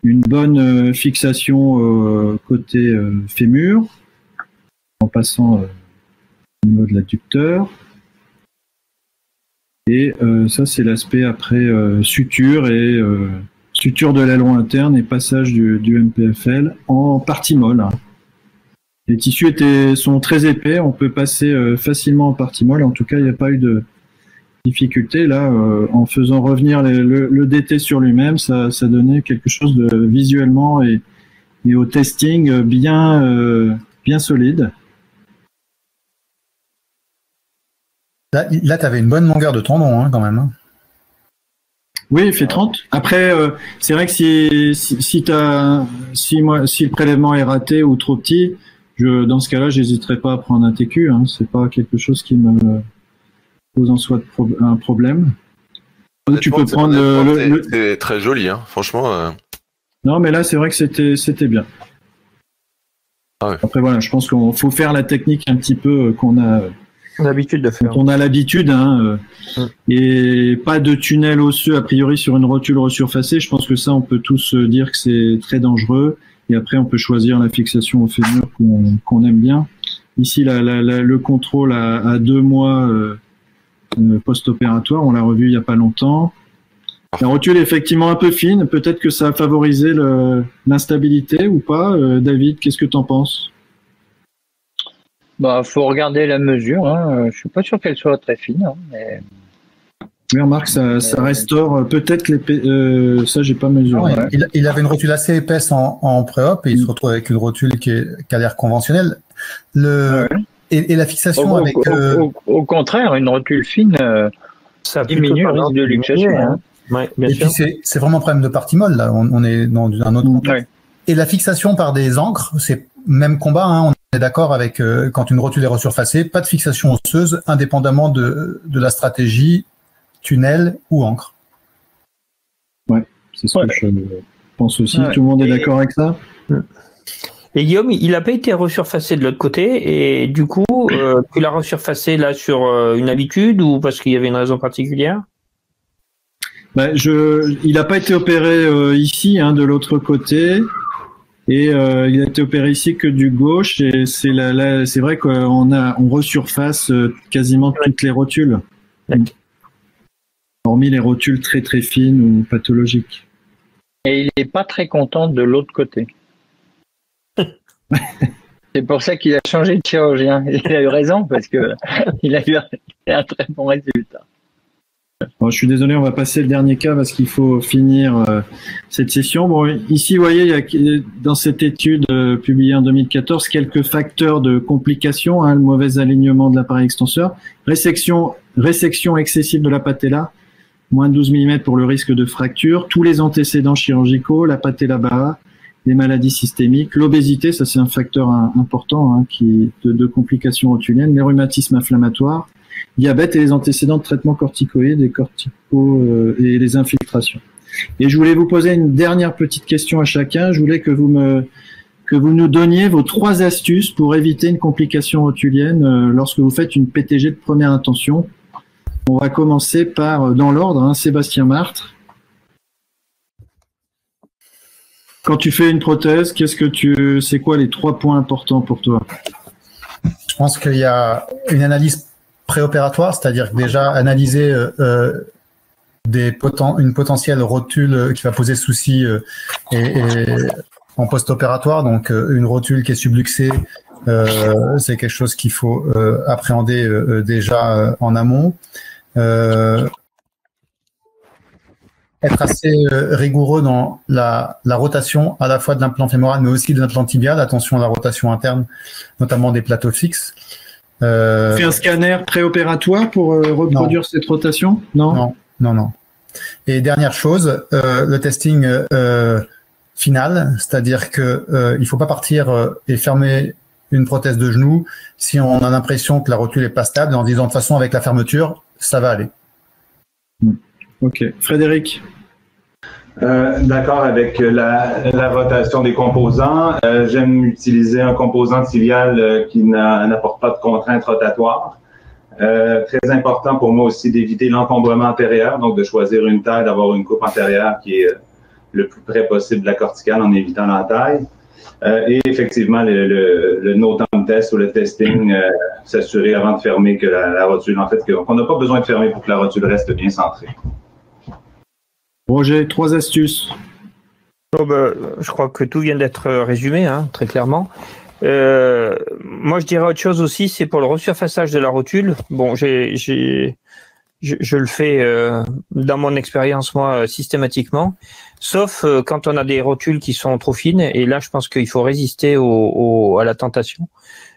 S1: une bonne fixation côté fémur, en passant au niveau de l'adducteur. Et ça, c'est l'aspect après suture et suture de l'aileron interne et passage du MPFL en partie molle. Les tissus sont très épais, on peut passer facilement en partie molle. En tout cas, il n'y a pas eu de difficulté. Là, en faisant revenir le DT sur lui-même, ça donnait quelque chose de visuellement et au testing bien solide.
S4: Là tu avais une bonne longueur de tendon, quand même.
S1: Oui, il fait 30. Après, c'est vrai que si le prélèvement est raté ou trop petit, dans ce cas-là, j'hésiterai pas à prendre un TQ. C'est pas quelque chose qui me pose en soi un problème.
S2: Ou tu peux prendre c'est très joli, franchement.
S1: Non, mais là, c'est vrai que c'était bien.
S2: Ah ouais.
S1: Après, voilà, je pense qu'il faut faire la technique un petit peu qu'on a
S5: l'habitude de faire.
S1: On a l'habitude, et pas de tunnel osseux a priori sur une rotule resurfacée. Je pense que ça, on peut tous dire que c'est très dangereux. Et après, on peut choisir la fixation au fémur qu'on aime bien. Ici, le contrôle à 2 mois post-opératoire, on l'a revu il n'y a pas longtemps. La rotule est effectivement un peu fine. Peut-être que ça a favorisé l'instabilité ou pas. David, qu'est-ce que tu en penses ?
S3: Faut regarder la mesure. Je suis pas sûr qu'elle soit très fine, mais.
S1: Oui, remarque, ça restaure peut-être ça, j'ai pas mesuré.
S4: Ouais. Il avait une rotule assez épaisse en pré-op et il se retrouve avec une rotule qui a l'air conventionnelle. Et la fixation avec.
S3: Au contraire, une rotule fine, ça diminue le risque de luxation.
S4: Ouais, et puis c'est vraiment un problème de partie molle, là. On est dans un autre contexte. Ouais. Et la fixation par des encres, c'est même combat, on est d'accord avec quand une rotule est resurfacée, pas de fixation osseuse, indépendamment de la stratégie tunnel ou encre.
S1: Ouais, c'est ce que pense aussi.
S3: Ouais.
S1: Tout le monde est d'accord avec ça?
S5: Et Guillaume, il n'a pas été resurfacé de l'autre côté, et du coup, tu l'as resurfacé là sur une habitude ou parce qu'il y avait une raison particulière?
S1: Il n'a pas été opéré ici, hein, de l'autre côté, et il a été opéré ici que du gauche, et c'est vrai qu'on resurface quasiment toutes les rotules, hormis les rotules très très fines ou pathologiques.
S3: Et il n'est pas très content de l'autre côté. C'est pour ça qu'il a changé de chirurgien. Il a eu raison parce que il a eu un très bon résultat.
S1: Bon, je suis désolé, on va passer le dernier cas parce qu'il faut finir cette session. Bon, ici, vous voyez, il y a dans cette étude publiée en 2014 quelques facteurs de complications, hein, le mauvais alignement de l'appareil extenseur, résection excessive de la patella, moins de 12 mm pour le risque de fracture, tous les antécédents chirurgicaux, la patella bas, les maladies systémiques, l'obésité, ça c'est un facteur important, hein, de complications rotuliennes, les rhumatismes inflammatoires, diabète et les antécédents de traitement corticoïde et et les infiltrations. Et je voulais vous poser une dernière petite question à chacun. Je voulais que vous nous donniez vos 3 astuces pour éviter une complication rotulienne lorsque vous faites une PTG de première intention. On va commencer par, dans l'ordre, hein, Sébastien Martre. Quand tu fais une prothèse, c'est quoi les 3 points importants pour toi?
S4: Je pense qu'il y a une analyse préopératoire, c'est-à-dire que déjà analyser une potentielle rotule qui va poser souci et en post-opératoire, donc une rotule qui est subluxée, c'est quelque chose qu'il faut appréhender déjà en amont. Être assez rigoureux dans la rotation à la fois de l'implant fémoral mais aussi de l'implant tibial. Attention à la rotation interne, notamment des plateaux fixes.
S1: Tu fais un scanner préopératoire pour reproduire cette rotation? Non. Et dernière chose, le testing final, c'est-à-dire que il faut pas partir et fermer une prothèse de genou si on a l'impression que la rotule est pas stable, en disant de toute façon avec la fermeture, ça va aller. Ok. Frédéric?
S6: D'accord avec la rotation des composants. J'aime utiliser un composant tibial qui n'apporte pas de contrainte rotatoire. Très important pour moi aussi d'éviter l'encombrement antérieur, donc de choisir une taille, d'avoir une coupe antérieure qui est le plus près possible de la corticale en évitant la taille. Et effectivement, le no-time test ou le testing, s'assurer avant de fermer que la rotule, en fait, qu'on n'a pas besoin de fermer pour que la rotule reste bien centrée.
S1: Roger, 3 astuces.
S5: Je crois que tout vient d'être résumé, hein, très clairement. Moi, je dirais autre chose aussi, c'est pour le resurfaçage de la rotule. Bon, je le fais dans mon expérience, moi, systématiquement, sauf quand on a des rotules qui sont trop fines. Et là, je pense qu'il faut résister à la tentation.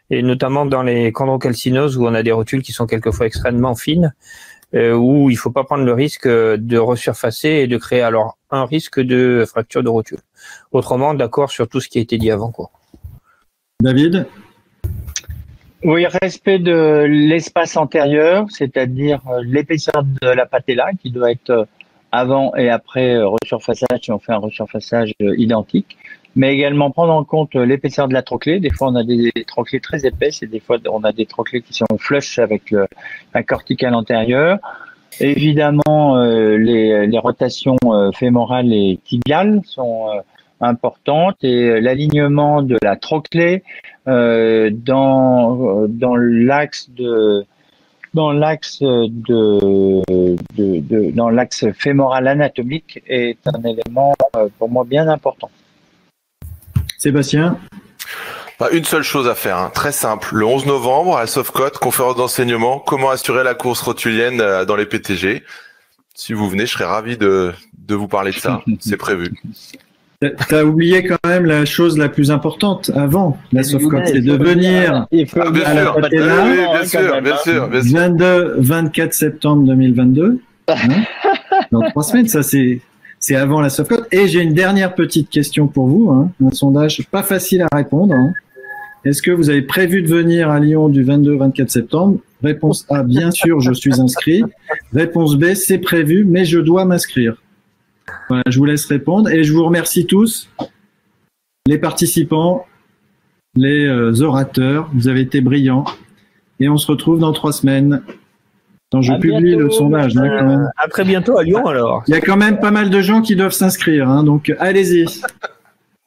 S5: Et notamment dans les chondrocalcinoses où on a des rotules qui sont quelquefois extrêmement fines, où il faut pas prendre le risque de resurfacer et de créer alors un risque de fracture de rotule. Autrement, d'accord sur tout ce qui a été dit avant, quoi.
S1: David?
S3: Oui, respect de l'espace antérieur, c'est-à-dire l'épaisseur de la patella qui doit être avant et après resurfaçage si on fait un resurfaçage identique, mais également prendre en compte l'épaisseur de la trochlée. Des fois, on a des trochlées très épaisses et des fois, on a des trochlées qui sont flush avec la corticale antérieure. Évidemment, les rotations fémorales et tibiales sont importantes et l'alignement de la trochlée dans l'axe fémoral anatomique est un élément pour moi bien important.
S1: Sébastien?
S2: Une seule chose à faire, hein, très simple. Le 11 novembre, à Softcode, conférence d'enseignement, comment assurer la course rotulienne dans les PTG. Si vous venez, je serais ravi de vous parler de ça. C'est prévu.
S1: T'as oublié quand même la chose la plus importante avant la Softcode, c'est de venir à la Patella,
S2: bien sûr.
S1: 24 septembre 2022. Hein, dans 3 semaines, ça c'est avant la Softcode. Et j'ai une dernière petite question pour vous, hein, un sondage pas facile à répondre. Hein. Est-ce que vous avez prévu de venir à Lyon du 22-24 septembre? Réponse A, bien sûr, je suis inscrit. Réponse B, c'est prévu, mais je dois m'inscrire. Voilà, je vous laisse répondre et je vous remercie tous, les participants, les orateurs. Vous avez été brillants et on se retrouve dans 3 semaines. Quand je publie le sondage. Hein, quand même.
S5: À très bientôt à Lyon alors.
S1: Il y a quand même pas mal de gens qui doivent s'inscrire, hein, donc allez-y.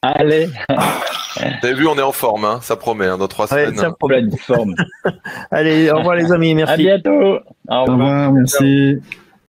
S7: Allez.
S2: Vous avez vu, on est en forme, hein, ça promet, hein, dans 3 semaines.
S7: Ça promet de forme.
S5: Allez, au revoir les amis, merci.
S7: À bientôt.
S1: Au revoir, merci.